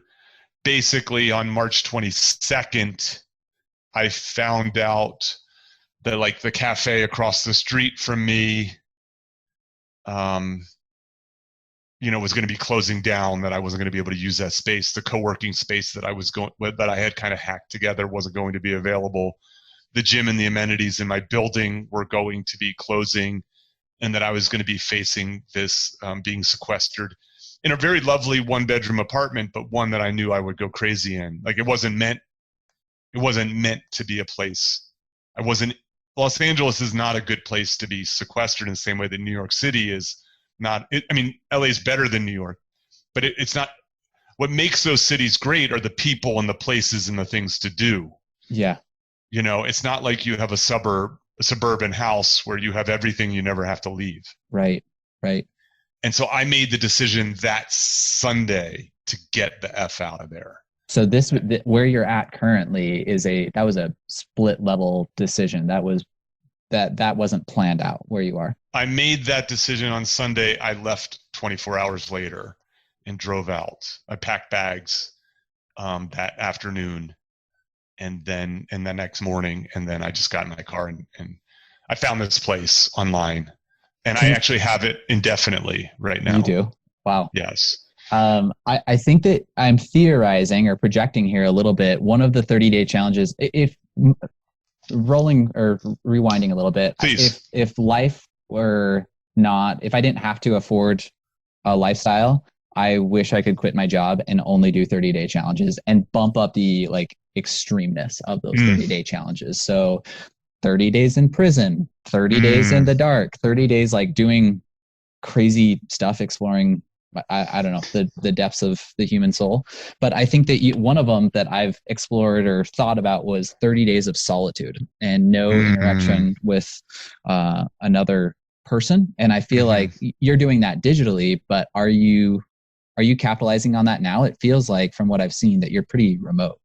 Basically on March 22nd, I found out that the cafe across the street from me, was going to be closing down, that I wasn't going to be able to use that space. The co-working space that I had kind of hacked together wasn't going to be available. The gym and the amenities in my building were going to be closing, and that I was going to be facing this being sequestered in a very lovely 1-bedroom apartment, but one that I knew I would go crazy in. It wasn't meant to be a place. Los Angeles is not a good place to be sequestered in the same way that New York City is not. LA is better than New York, but it's not. What makes those cities great are the people and the places and the things to do. Yeah. It's not like you have a suburban house where you have everything, you never have to leave. Right. And so I made the decision that Sunday to get the F out of there. So where you're at currently that was a split level decision. That wasn't planned out where you are. I made that decision on Sunday. I left 24 hours later and drove out. I packed bags that afternoon and the next morning. And then I just got in my car and I found this place online. And I actually have it indefinitely right now. You do? Wow. Yes. I think that I'm theorizing or projecting here a little bit. One of the 30-day challenges, if rolling or rewinding a little bit, please. If life were not, if I didn't have to afford a lifestyle, I wish I could quit my job and only do 30-day challenges and bump up the extremeness of those 30-day challenges. So 30 days in prison, 30 days in the dark, 30 days doing crazy stuff, exploring I don't know, the depths of the human soul. But I think that one of them that I've explored or thought about was 30 days of solitude and no interaction with another person. And I feel like you're doing that digitally, but are you capitalizing on that now? It feels like, from what I've seen, that you're pretty remote.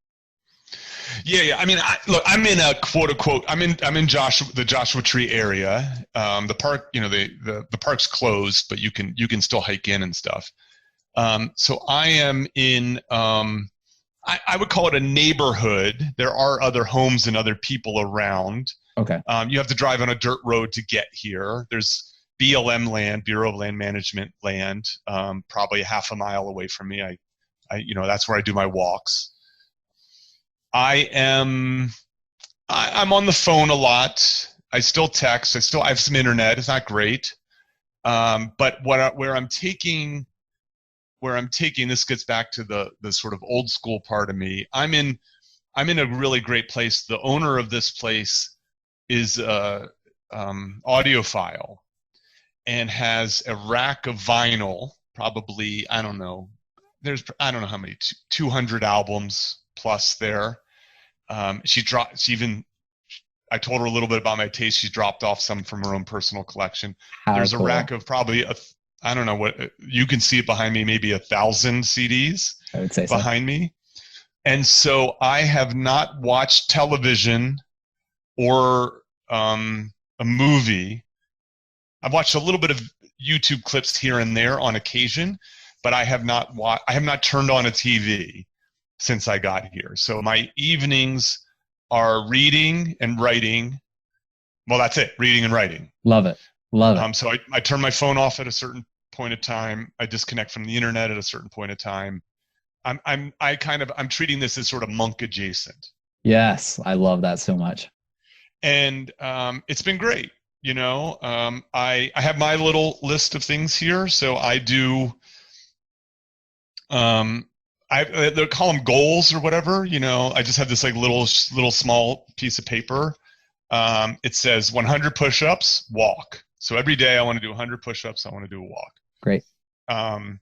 Yeah. I mean, look, I'm in a quote unquote. I'm in the Joshua Tree area. The park, the park's closed, but you can still hike in and stuff. So I am in. I would call it a neighborhood. There are other homes and other people around. Okay. You have to drive on a dirt road to get here. There's BLM land, Bureau of Land Management land, probably a half a mile away from me. I that's where I do my walks. I'm on the phone a lot. I still text. I have some internet. It's not great. But where I'm taking this gets back to the sort of old school part of me. I'm in a really great place. The owner of this place is audiophile and has a rack of vinyl, probably, I don't know how many, 200 albums plus there. I told her a little bit about my taste. She dropped off some from her own personal collection. There's a rack of probably, I don't know what, you can see it behind me, maybe 1,000 CDs I would say behind me. And so I have not watched television or a movie. I've watched a little bit of YouTube clips here and there on occasion, but I have not turned on a TV since I got here. So my evenings are reading and writing. Well, that's it, reading and writing. Love it. So I turn my phone off at a certain point of time. I disconnect from the internet at a certain point of time. I'm treating this as sort of monk adjacent. Yes, I love that so much. And it's been great. I have my little list of things here. So I do. They call them goals or whatever. I just have this like little small piece of paper. It says 100 push-ups, walk. So every day I want to do 100 push-ups. I want to do a walk. Great. Sun.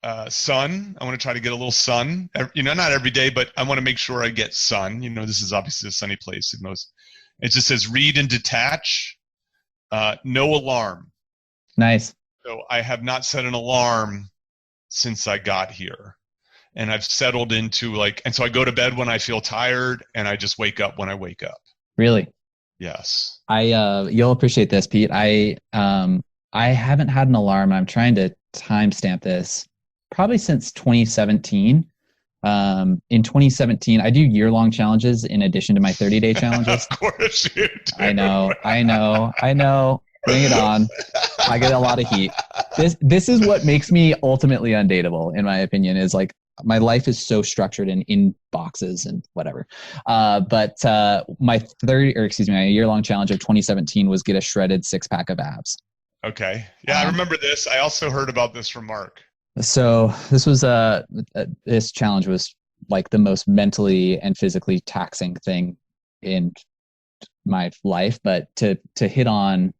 I want to try to get a little sun. Not every day, but I want to make sure I get sun. This is obviously a sunny place. It just says read and detach. No alarm. Nice. So I have not set an alarm since I got here. And I've settled into and so I go to bed when I feel tired and I just wake up when I wake up. Really? Yes. You'll appreciate this, Pete. I haven't had an alarm. I'm trying to timestamp this probably since 2017. In 2017, I do year-long challenges in addition to my 30-day challenges. Of course you do. I know. Bring it on. I get a lot of heat. This is what makes me ultimately undateable, in my opinion, is my life is so structured and in boxes and whatever. But my year-long challenge of 2017 was get a shredded 6-pack of abs. Okay. Yeah, I remember this. I also heard about this from Mark. So this was this challenge was the most mentally and physically taxing thing in my life. But to hit on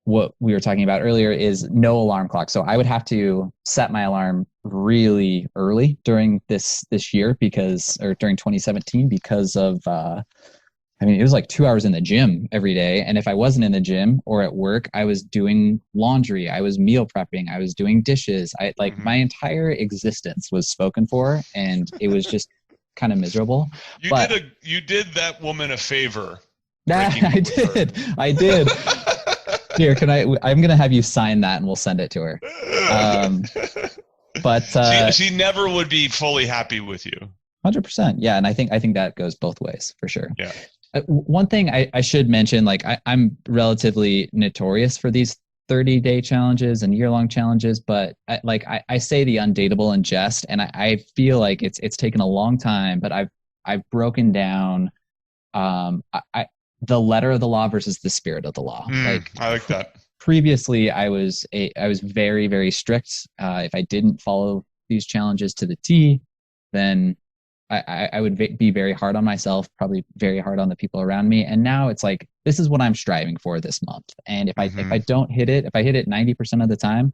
what we were talking about earlier is no alarm clock. So I would have to set my alarm really early during this year during 2017 because of it was 2 hours in the gym every day. And if I wasn't in the gym or at work, I was doing laundry, I was meal prepping, I was doing dishes. My entire existence was spoken for, and it was just kind of miserable. You did that woman a favor. I did. Here, I'm going to have you sign that and we'll send it to her. But she never would be fully happy with you. 100%. Yeah. And I think that goes both ways for sure. Yeah. One thing I should mention, I'm relatively notorious for these 30-day challenges and year-long challenges, but I say the undateable in jest, and I feel like it's taken a long time, but I've broken down the letter of the law versus the spirit of the law. I like that. Previously, I was very, very strict. If I didn't follow these challenges to the T, then I would be very hard on myself, probably very hard on the people around me. And now it's this is what I'm striving for this month. And if I don't hit it, if I hit it 90% of the time,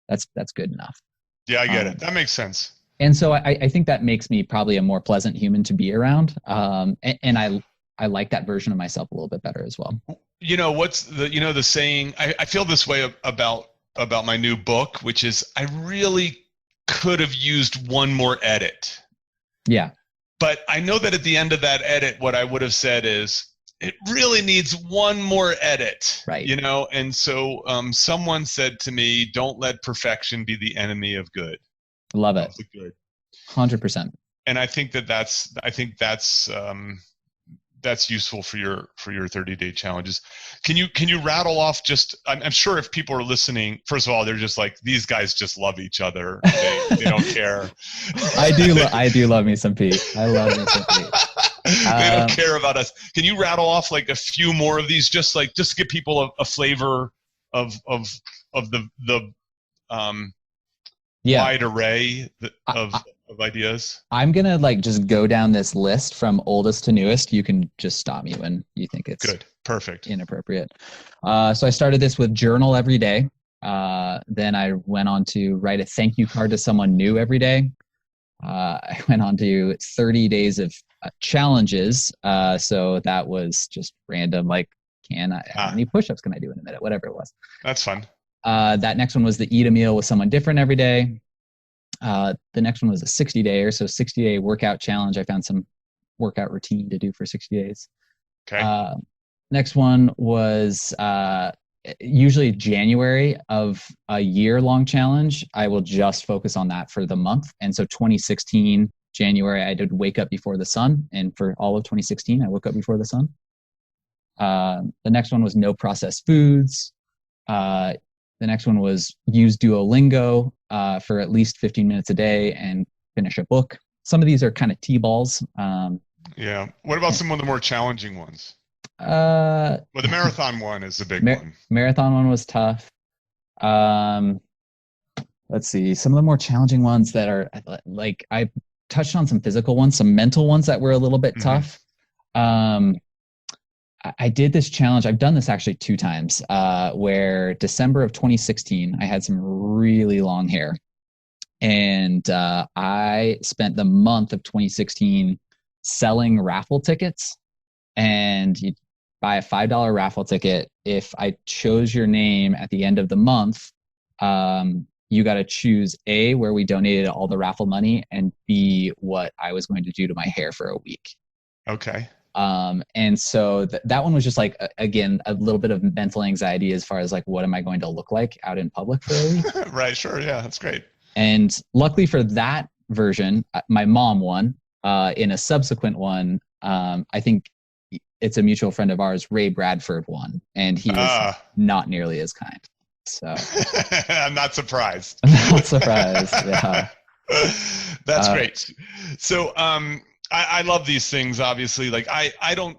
that's good enough. Yeah, I get it. That makes sense. And so I think that makes me probably a more pleasant human to be around. And I like that version of myself a little bit better as well. What's the saying, I feel this way about my new book, which is I really could have used one more edit. Yeah. But I know that at the end of that edit, what I would have said is, it really needs one more edit, right? And so someone said to me, "Don't let perfection be the enemy of good." Love it. Good. 100%. And I think that's useful for your 30-day challenges. Can you rattle off just? I'm sure if people are listening, first of all, they're just like, these guys just love each other. They don't care. I do love me some Pete. I love me some Pete. They don't care about us. Can you rattle off like a few more of these, just to give people a flavor of the wide array of ideas? I'm gonna just go down this list from oldest to newest. You can just stop me when you think it's good, perfect, inappropriate. So I started this with journal every day. Then I went on to write a thank you card to someone new every day. I went on to 30 days of challenges. So that was just random, like, how many push-ups can I do in a minute? Whatever it was. That's fun. That next one was the eat a meal with someone different every day. The next one was a 60-day, so 60-day workout challenge. I found some workout routine to do for 60 days. Okay. Next one was usually January of a year-long challenge. I will just focus on that for the month. And so 2016, January, I did wake up before the sun. And for all of 2016, I woke up before the sun. The next one was no processed foods. The next one was use Duolingo for at least 15 minutes a day and finish a book. Some of these are kind of T-balls. Yeah. What about some of the more challenging ones? Well, the marathon one is the big one. Marathon one was tough. Let's see. Some of the more challenging ones that are like, I touched on some physical ones, some mental ones that were a little bit tough. I did this challenge. I've done this actually 2 times, where December of 2016, I had some really long hair. And I spent the month of 2016 selling raffle tickets. And you buy a $5 raffle ticket. If I chose your name at the end of the month, you got to choose A, where we donated all the raffle money, and B, what I was going to do to my hair for a week. Okay. And so that one was just like, again, a little bit of mental anxiety as far as like, what am I going to look like out in public for a week? Right. Sure. Yeah. That's great. And luckily for that version, my mom won. In a subsequent one, I think it's a mutual friend of ours, Ray Bradford, won, and he was not nearly as kind. So I'm not surprised. Not surprised. Yeah. That's great. So, I love these things, obviously. Like I don't,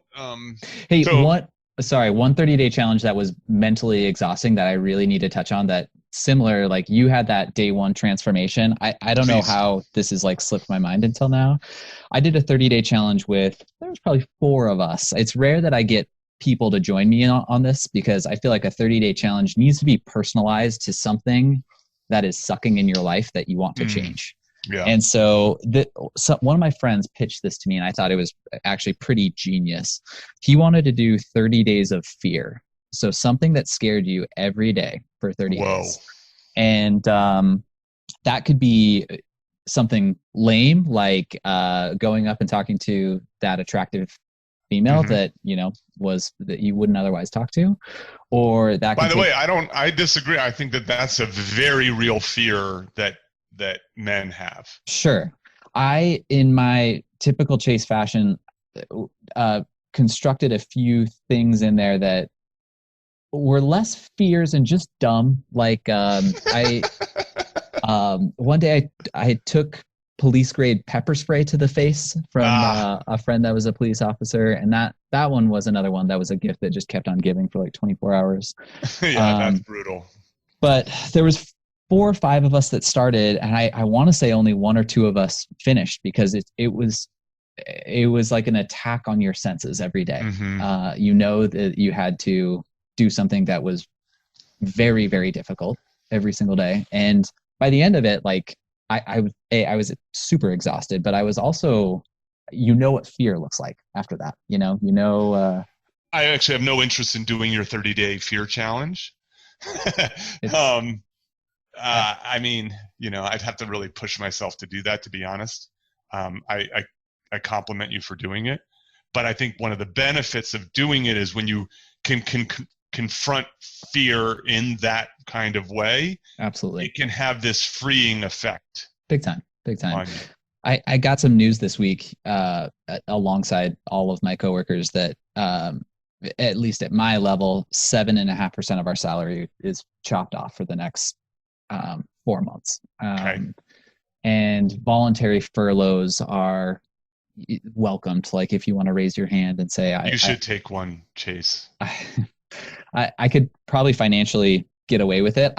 hey, one 30-day challenge that was mentally exhausting that I really need to touch on, that similar, like you had that day one transformation. I don't know how this has like slipped my mind until now. I did a 30-day challenge with, there was probably 4 of us. It's rare that I get people to join me on this, because I feel like a 30-day challenge needs to be personalized to something that is sucking in your life that you want to change. Yeah. And so one of my friends pitched this to me, and I thought it was actually pretty genius. He wanted to do 30 days of fear. So something that scared you every day for 30 days. And that could be something lame, like going up and talking to that attractive female that, that you wouldn't otherwise talk to. Or that By the way, I disagree. I think that that's a very real fear that men have. Sure. In my typical Chase fashion, constructed a few things in there that were less fears and just dumb. Like one day I took police grade pepper spray to the face from a friend that was a police officer, and that one was another one that was a gift that just kept on giving for like 24 hours. Yeah, that's brutal. But there was 4 or 5 of us that started, and I want to say only 1 or 2 of us finished, because it was like an attack on your senses every day. That you had to do something that was very, very difficult. every single day. And by the end of it, like I was super exhausted, but I was also, what fear looks like after that, I actually have no interest in doing your 30-day fear challenge. I mean, I'd have to really push myself to do that, to be honest. I compliment you for doing it, but I think one of the benefits of doing it is when you can confront fear in that kind of way. Absolutely. It can have this freeing effect. Big time. I got some news this week alongside all of my coworkers that at least at my level, 7.5% of our salary is chopped off for the next 4 months. Okay. And voluntary furloughs are welcomed. Like if you want to raise your hand and say, you should take one, Chase. I could probably financially get away with it.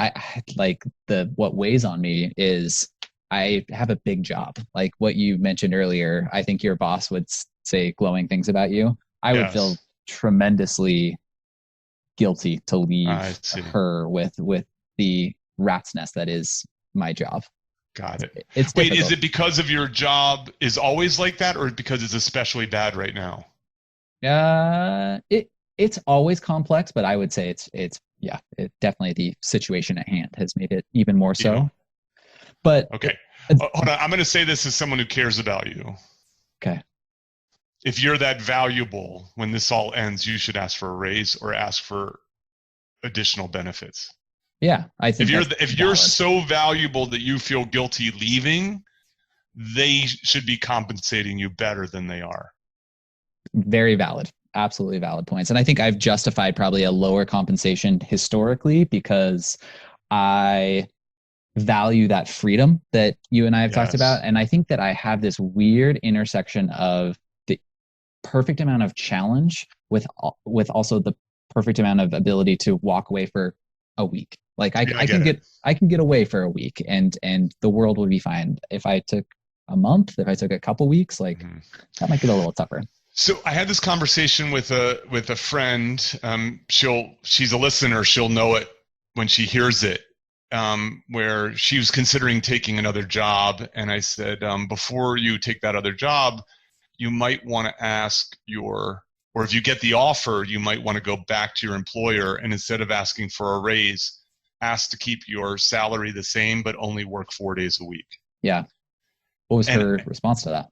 What weighs on me is I have a big job. Like what you mentioned earlier, I think your boss would say glowing things about you. I would feel tremendously guilty to leave her with the rat's nest that is my job. Got it. It's Wait, difficult. is it because of your job is always like that, or because it's especially bad right now? It's always complex, but I would say it definitely the situation at hand has made it even more so. Yeah. But okay, hold on. I'm going to say this as someone who cares about you. Okay. If you're that valuable, when this all ends, you should ask for a raise or ask for additional benefits. Yeah, I think if you're so valuable that you feel guilty leaving, they should be compensating you better than they are. Very valid. Absolutely valid points. And I think I've justified probably a lower compensation historically because I value that freedom that you and I have talked about. And I think that I have this weird intersection of the perfect amount of challenge with also the perfect amount of ability to walk away for a week. Like I can get away for a week and the world would be fine. If I took a month, if I took a couple weeks, like that might get a little tougher. So I had this conversation with a friend. She's a listener. She'll know it when she hears it. Where she was considering taking another job, and I said, before you take that other job, you might want to ask or if you get the offer, you might want to go back to your employer and instead of asking for a raise, ask to keep your salary the same, but only work 4 days a week. Yeah. What was her response to that?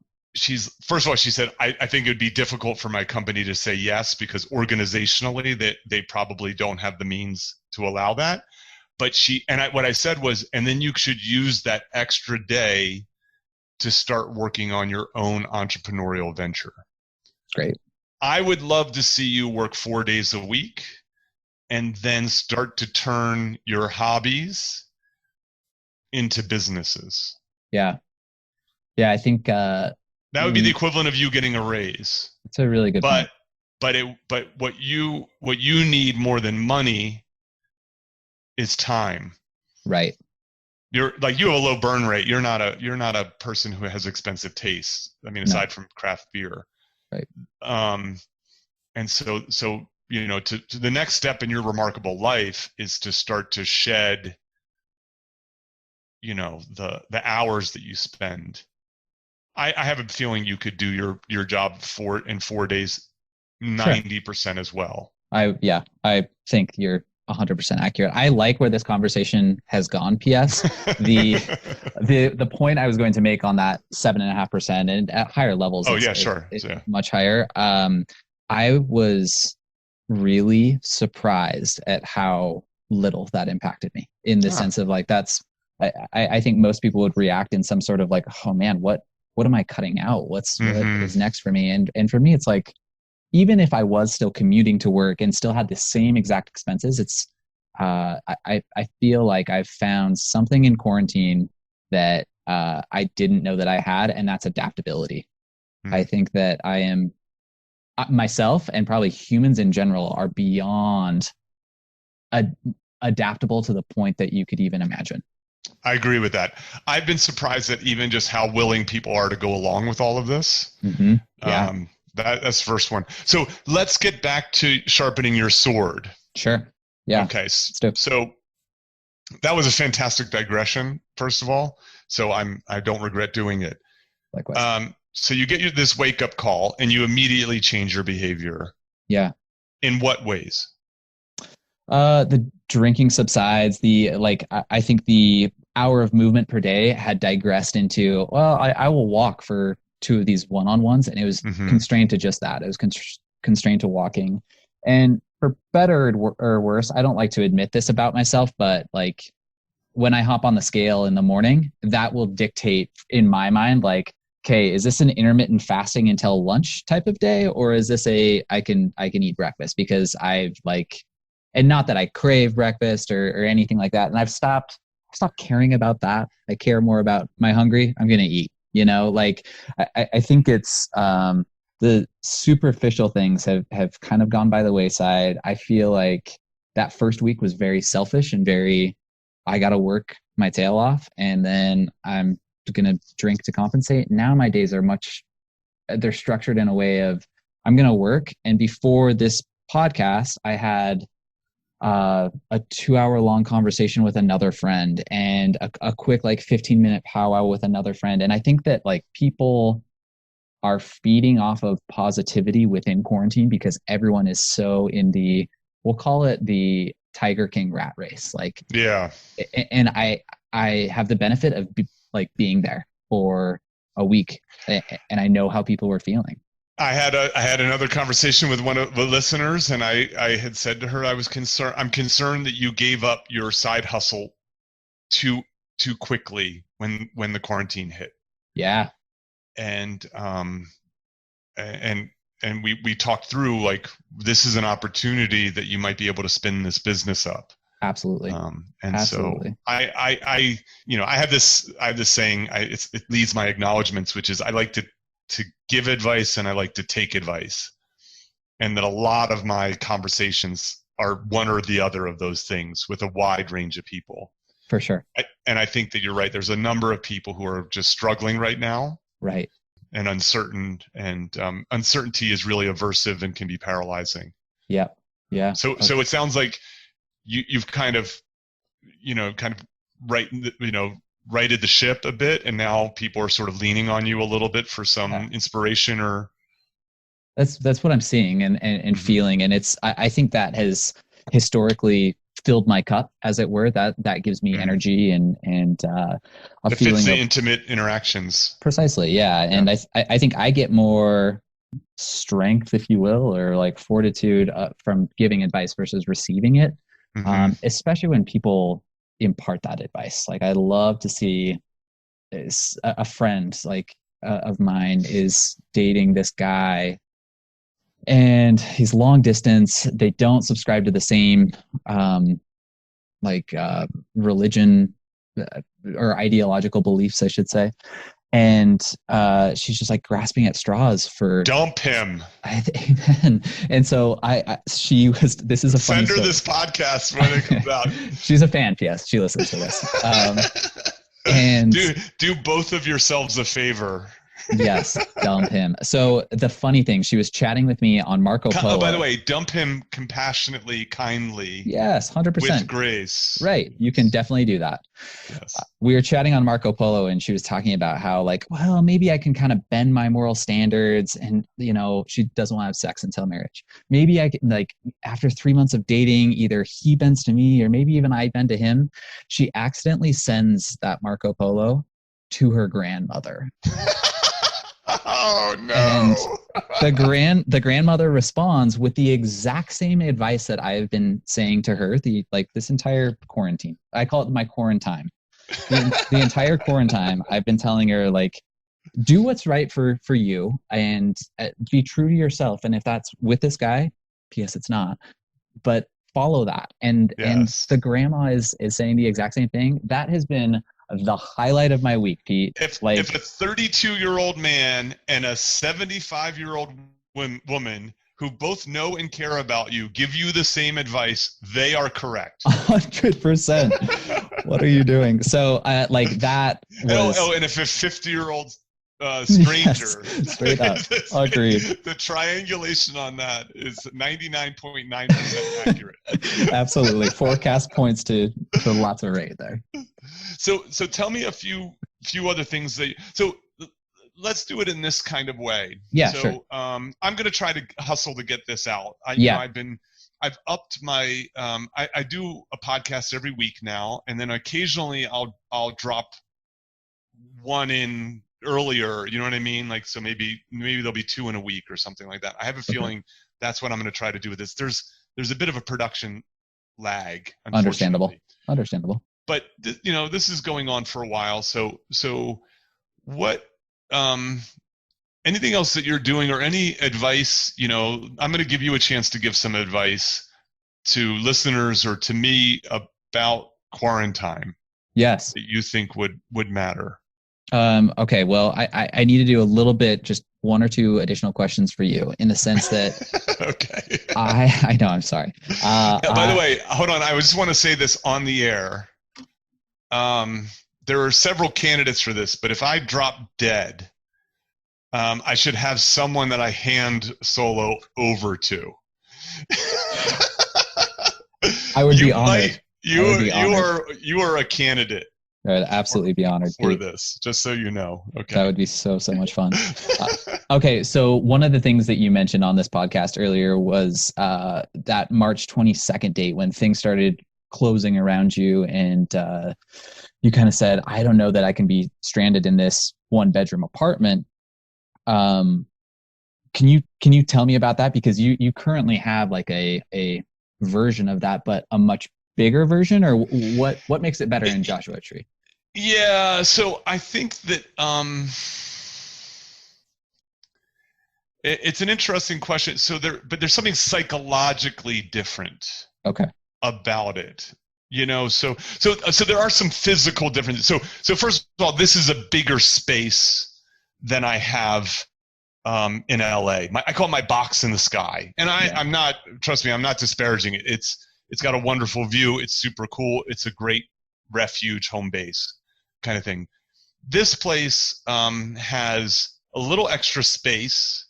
First of all, she said, I think it would be difficult for my company to say yes because organizationally they probably don't have the means to allow that. But what I said was, and then you should use that extra day to start working on your own entrepreneurial venture. Great. I would love to see you work 4 days a week and then start to turn your hobbies into businesses. Yeah. Yeah, I think that would be the equivalent of you getting a raise. That's a really good point. But what you need more than money is time. Right. You have a low burn rate. You're not a person who has expensive tastes. I mean, aside from craft beer. Right. And so to the next step in your remarkable life is to start to shed, the hours that you spend. I have a feeling you could do your job in 4 days, 90% as well. I think you're 100% accurate. I like where this conversation has gone. P.S. The point I was going to make on that 7.5% and at higher levels. It's much higher. I was really surprised at how little that impacted me in the sense of like, I think most people would react in some sort of like, oh man, what am I cutting out? What is next for me? And for me, it's like, even if I was still commuting to work and still had the same exact expenses, it's I feel like I've found something in quarantine that I didn't know that I had, and that's adaptability. I think that I am myself and probably humans in general are beyond adaptable to the point that you could even imagine. I agree with that. I've been surprised at even just how willing people are to go along with all of this. Mm-hmm. Yeah. That's the first one. So let's get back to sharpening your sword. Sure. Yeah. Okay. So That was a fantastic digression, first of all. So I don't regret doing it. Likewise. So you get this wake up call and you immediately change your behavior. Yeah. In what ways? The drinking subsides. I think the hour of movement per day had digressed into, well, I will walk for 2 of these one-on-ones, and it was constrained to just that. It was constrained to walking. And for better or worse, I don't like to admit this about myself, but like when I hop on the scale in the morning, that will dictate in my mind, like, okay, is this an intermittent fasting until lunch type of day? Or is this I can eat breakfast because and not that I crave breakfast or anything like that. And I've stopped caring about that. I care more about, am I hungry? I'm going to eat, I think it's, the superficial things have kind of gone by the wayside. I feel like that first week was very selfish and I got to work my tail off, and then I'm going to drink to compensate. Now my days are they're structured in a way of I'm going to work. And before this podcast, I had a 2-hour long conversation with another friend and a quick 15-minute powwow with another friend. And I think that people are feeding off of positivity within quarantine because everyone is so in we'll call it the Tiger King rat race. Yeah. And I have the benefit of being there for a week, and I know how people were feeling. I had another conversation with one of the listeners, and I had said to her, I'm concerned that you gave up your side hustle too quickly when the quarantine hit. Yeah. And we talked through this is an opportunity that you might be able to spin this business up. Absolutely. Absolutely. So I have this saying, it leads my acknowledgments, which is I like to give advice and I like to take advice. And that a lot of my conversations are one or the other of those things with a wide range of people. For sure. And I think that you're right. There's a number of people who are just struggling right now. Right. And uncertain, and uncertainty is really aversive and can be paralyzing. Yeah. Yeah. So it sounds like you've kind of righted the ship a bit, and now people are sort of leaning on you a little bit for some inspiration or. That's what I'm seeing and feeling. And I think that has historically filled my cup, as it were. That gives me energy and a it feeling fits the of intimate interactions. Precisely. Yeah. And I think I get more strength, if you will, or fortitude from giving advice versus receiving it. Especially when people impart that advice. I love to see a friend of mine is dating this guy, and he's long distance. They don't subscribe to the same religion or ideological beliefs, I should say. And she's just grasping at straws for dump him. Amen. And so this is a funny story. Send her this podcast when it comes out. She's a fan. Yes, she listens to this. And do both of yourselves a favor. Yes, dump him. So the funny thing, she was chatting with me on Marco Polo. Oh, by the way, dump him compassionately, kindly. Yes, 100%. With grace. Right. You can definitely do that. Yes. We were chatting on Marco Polo, and she was talking about how well, maybe I can kind of bend my moral standards, and she doesn't want to have sex until marriage. Maybe I can after 3 months of dating, either he bends to me or maybe even I bend to him. She accidentally sends that Marco Polo to her grandmother. Oh no. And the grandmother responds with the exact same advice that I've been saying to her this entire quarantine. I call it my quarantine. The entire quarantine, I've been telling her do what's right for you and be true to yourself. And if that's with this guy, P.S. it's not, but follow that. And the grandma is saying the exact same thing. That has been the highlight of my week, Pete. If a 32-year-old man and a 75-year-old woman who both know and care about you give you the same advice, they are correct. 100%. What are you doing? So that was... and if a 50-year-old stranger. Yes, straight up. Agreed. The triangulation on that is 99.9% accurate. Absolutely. Forecast points to lots of rate there. So tell me a few other things so let's do it in this kind of way. Yeah, so, sure. I'm going to try to hustle to get this out. I've upped my, I do a podcast every week now, and then occasionally I'll drop one in earlier, you know what I mean? Like, so maybe there'll be 2 in a week or something like that. I have a feeling that's what I'm going to try to do with this. There's a bit of a production lag. Understandable. But this is going on for a while. So what, anything else that you're doing or any advice, I'm going to give you a chance to give some advice to listeners or to me about quarantine. Yes. That you think would matter. Okay. Well, I need to do a little bit, just 1 or 2 additional questions for you in the sense that okay. I know, I'm sorry. By the way, hold on. I just want to say this on the air. There are several candidates for this, but if I drop dead, I should have someone that I hand Solo over to. I would be honored. You are a candidate. I would absolutely be honored for this, just so you know. Okay. That would be so much fun. Okay, so one of the things that you mentioned on this podcast earlier was that March 22nd date when things started closing around you, and you kind of said, I don't know that I can be stranded in this 1-bedroom apartment. Can you tell me about that? Because you currently have like a version of that, but a much bigger version, or what makes it better in Joshua Tree? Yeah, so I think that it's an interesting question. So there's something psychologically different about it. So there are some physical differences. So first of all, this is a bigger space than I have in LA. I call it my box in the sky. And I'm not, trust me, I'm not disparaging it. It's got a wonderful view. It's super cool. It's a great refuge, home base kind of thing. This place has a little extra space,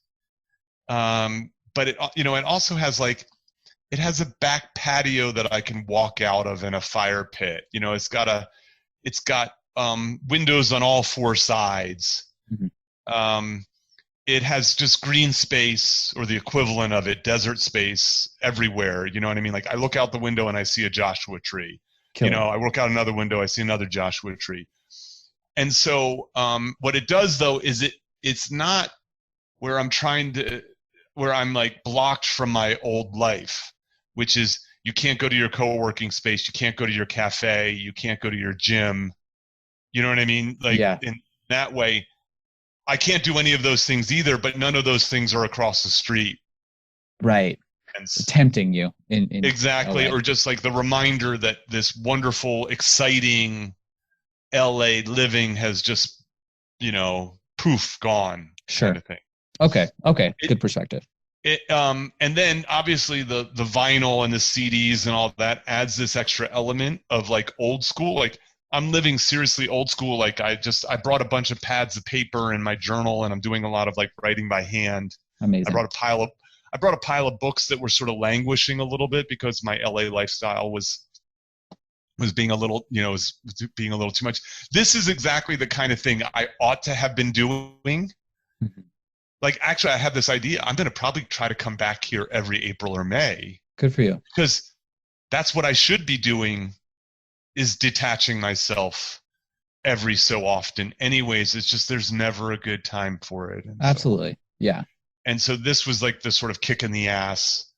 but it also has it has a back patio that I can walk out of and a fire pit. It's got windows on all 4 sides. Mm-hmm. It has just green space, or the equivalent of it, desert space everywhere. You know what I mean? Like, I look out the window and I see a Joshua tree. I look out another window, I see another Joshua tree. And so what it does, though, is it's not where I'm like blocked from my old life, which is you can't go to your co-working space, you can't go to your cafe, you can't go to your gym. You know what I mean? In that way, I can't do any of those things either, but none of those things are across the street. Right. And tempting you. Exactly. Or just like the reminder that this wonderful, exciting LA living has just, poof, gone. Sure. Kind of thing. Okay. Good perspective. And then obviously the vinyl and the CDs and all that adds this extra element of like old school. Like, I'm living seriously old school. Like, I brought a bunch of pads of paper in my journal, and I'm doing a lot of like writing by hand. Amazing. I brought a pile of books that were sort of languishing a little bit because my LA lifestyle was being a little, was being a little too much. This is exactly the kind of thing I ought to have been doing. Mm-hmm. Like, actually, I have this idea. I'm going to probably try to come back here every April or May. Good for you. Because that's what I should be doing, is detaching myself every so often. Anyways, it's just there's never a good time for it. And absolutely. Yeah. And so this was like the sort of kick in the ass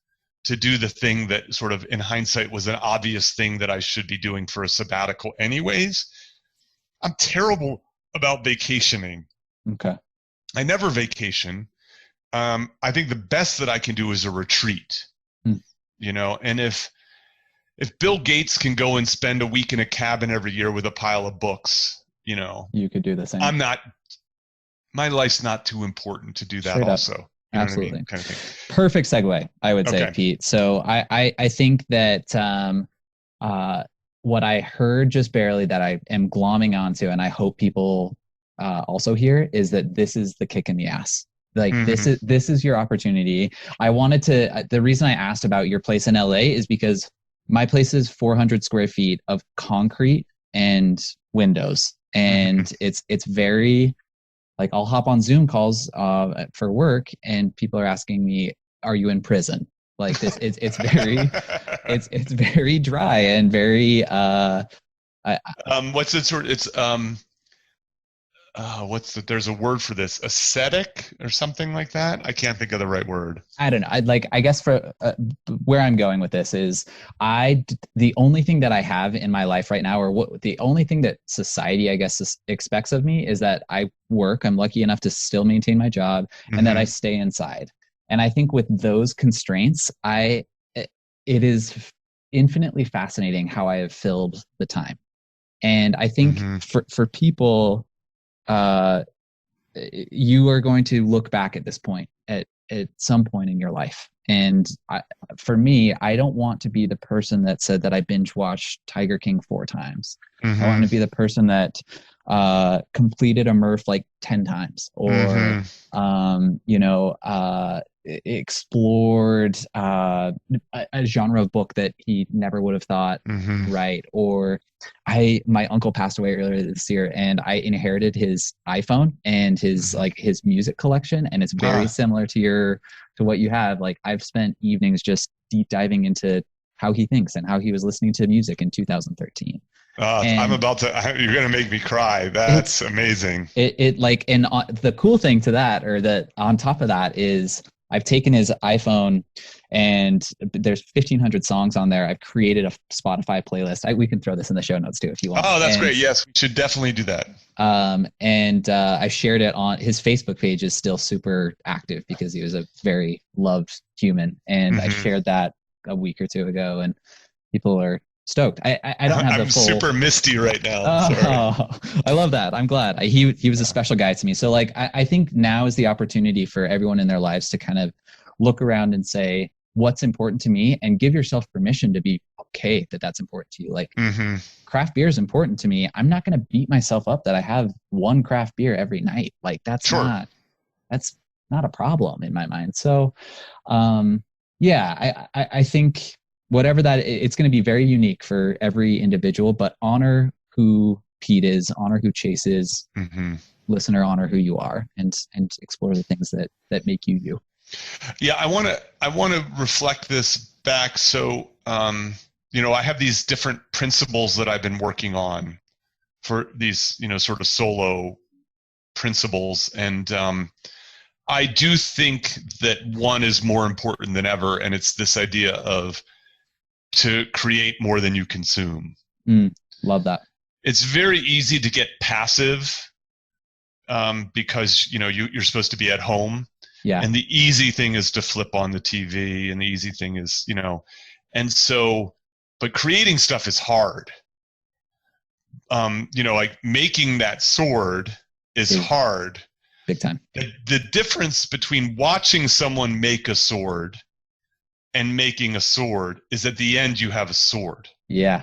to do the thing that sort of in hindsight was an obvious thing that I should be doing for a sabbatical anyways. I'm terrible about vacationing. Okay. I never vacation. I think the best that I can do is a retreat, and if Bill Gates can go and spend a week in a cabin every year with a pile of books, you could do the same. My life's not too important to do that. Straight also. Up. Absolutely. What I mean? Kind of thing. Perfect segue, I would say, Pete. So I think that what I heard just barely that I am glomming onto, and I hope people also hear is that this is the kick in the ass. Like Mm-hmm. this is your opportunity. I wanted to, the reason I asked about your place in LA is because my place is 400 square feet of concrete and windows. And Mm-hmm. it's very, like, I'll hop on Zoom calls for work and people are asking me, are you in prison? Like this, it's very, it's very dry and very, What's it sort? It's there's a word for this, ascetic or something like that. I can't think of the right word. I don't know. I guess for where I'm going with this is the only thing that I have in my life right now, or the only thing that society, I guess, expects of me is that I work. I'm lucky enough to still maintain my job and that I stay inside. And I think with those constraints, it is infinitely fascinating how I have filled the time. And I think for people, you are going to look back at this point at some point in your life. And for me, I don't want to be the person that said that I binge watched Tiger King 4 times. I want to be the person that completed a Murph like 10 times, or explored a genre of book that he never would have thought, right? Or my uncle passed away earlier this year, and I inherited his iPhone and his his music collection, and it's very similar to what you have. Like, I've spent evenings just deep diving into how he thinks and how he was listening to music in 2013. I'm about to, you're going to make me cry. That's amazing. The cool thing to that, or that on top of that, is I've taken his iPhone and there's 1,500 songs on there. I've created a Spotify playlist. We can throw this in the show notes too if you want. Oh, that's great. Yes, we should definitely do that. I shared it on his Facebook page. Is still super active because he was a very loved human. And I shared that a week or two ago, and people are stoked. I don't have the full. I'm super misty right now. I love that. I'm glad. He was a special guy to me. So like, I think now is the opportunity for everyone in their lives to kind of look around and say, what's important to me, and give yourself permission to be okay that that's important to you. Like, craft beer is important to me. I'm not going to beat myself up that I have one craft beer every night. Like, that's not a problem in my mind. So, I think whatever that, it's going to be very unique for every individual, but honor who Pete is, honor who Chase is, listener, honor who you are, and explore the things that make you you. Yeah. I want to reflect this back. So, I have these different principles that I've been working on for these, sort of solo principles. And, I do think that one is more important than ever. And it's this idea of to create more than you consume. Love that. It's very easy to get passive because you're supposed to be at home. Yeah. And the easy thing is to flip on the TV, and the easy thing is, and so, but creating stuff is hard. Like making that sword is hard. Big time. The difference between watching someone make a sword and making a sword is at the end you have a sword. Yeah.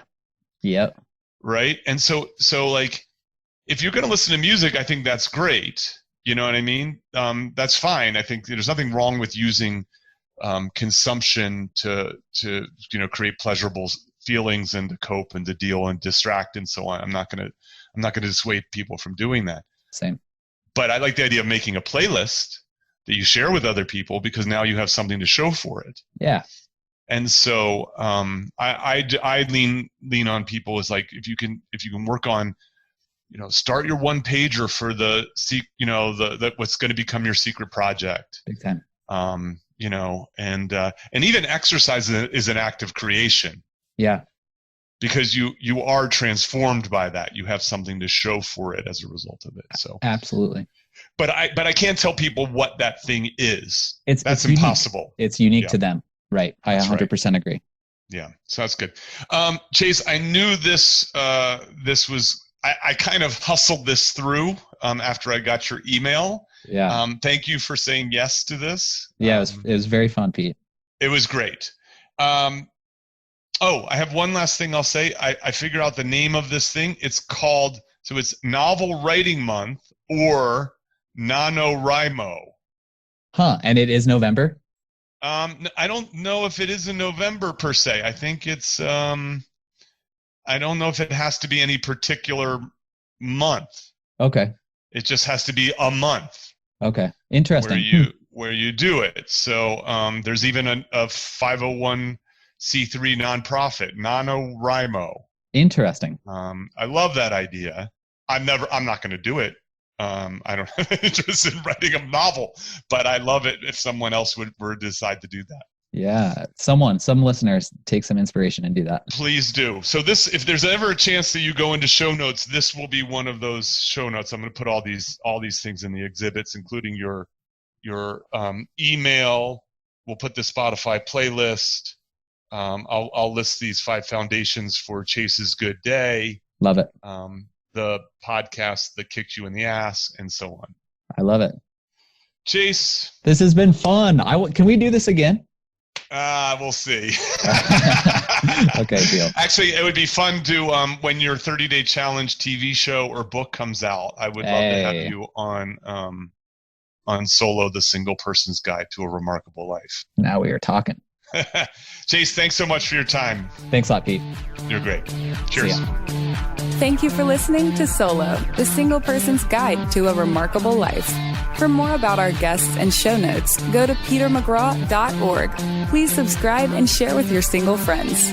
Yep. Right. And so like, if you're going to listen to music, I think that's great. You know what I mean? That's fine. I think there's nothing wrong with using consumption to create pleasurable feelings and to cope and to deal and distract and so on. I'm not going to dissuade people from doing that. Same. But I like the idea of making a playlist that you share with other people, because now you have something to show for it. Yeah. And so I lean on people as like, if you can work on, start your one pager for the what's going to become your secret project. Big time. And even exercise is an act of creation. Yeah. Because you are transformed by that. You have something to show for it as a result of it. So absolutely. But I can't tell people what that thing is. That's unique. Impossible. It's unique to them. Right. I 100% agree. Yeah. So that's good. Chase, I knew this was, I kind of hustled this through after I got your email. Yeah. Thank you for saying yes to this. Yeah, it was very fun, Pete. It was great. I have one last thing I'll say. I figured out the name of this thing. It's Novel Writing Month or NaNoWriMo. Huh. And it is November? I don't know if it is in November per se. I think it's, I don't know if it has to be any particular month. Okay. It just has to be a month. Okay. Interesting. Where you do it. So there's even a 501c3 nonprofit, NaNoWriMo. Interesting. I love that idea. I'm not going to do it. I don't have interest in writing a novel, but I love it if someone else would decide to do that. Yeah. Some listeners take some inspiration and do that. Please do. So if there's ever a chance that you go into show notes, this will be one of those show notes. I'm going to put all these things in the exhibits, including your email. We'll put the Spotify playlist. I'll list these 5 foundations for Chase's Good Day. Love it. The podcast that kicked you in the ass, and so on. I love it. Chase. This has been fun. Can we do this again? We'll see. Okay, deal. Actually, it would be fun to, when your 30-day challenge TV show or book comes out, I would love to have you on Solo, the Single Person's Guide to a Remarkable Life. Now we are talking. Chase, thanks so much for your time. Thanks a lot, Pete. You're great. Cheers. Thank you for listening to Solo, the Single Person's Guide to a Remarkable Life. For more about our guests and show notes, go to petermcgraw.org. Please subscribe and share with your single friends.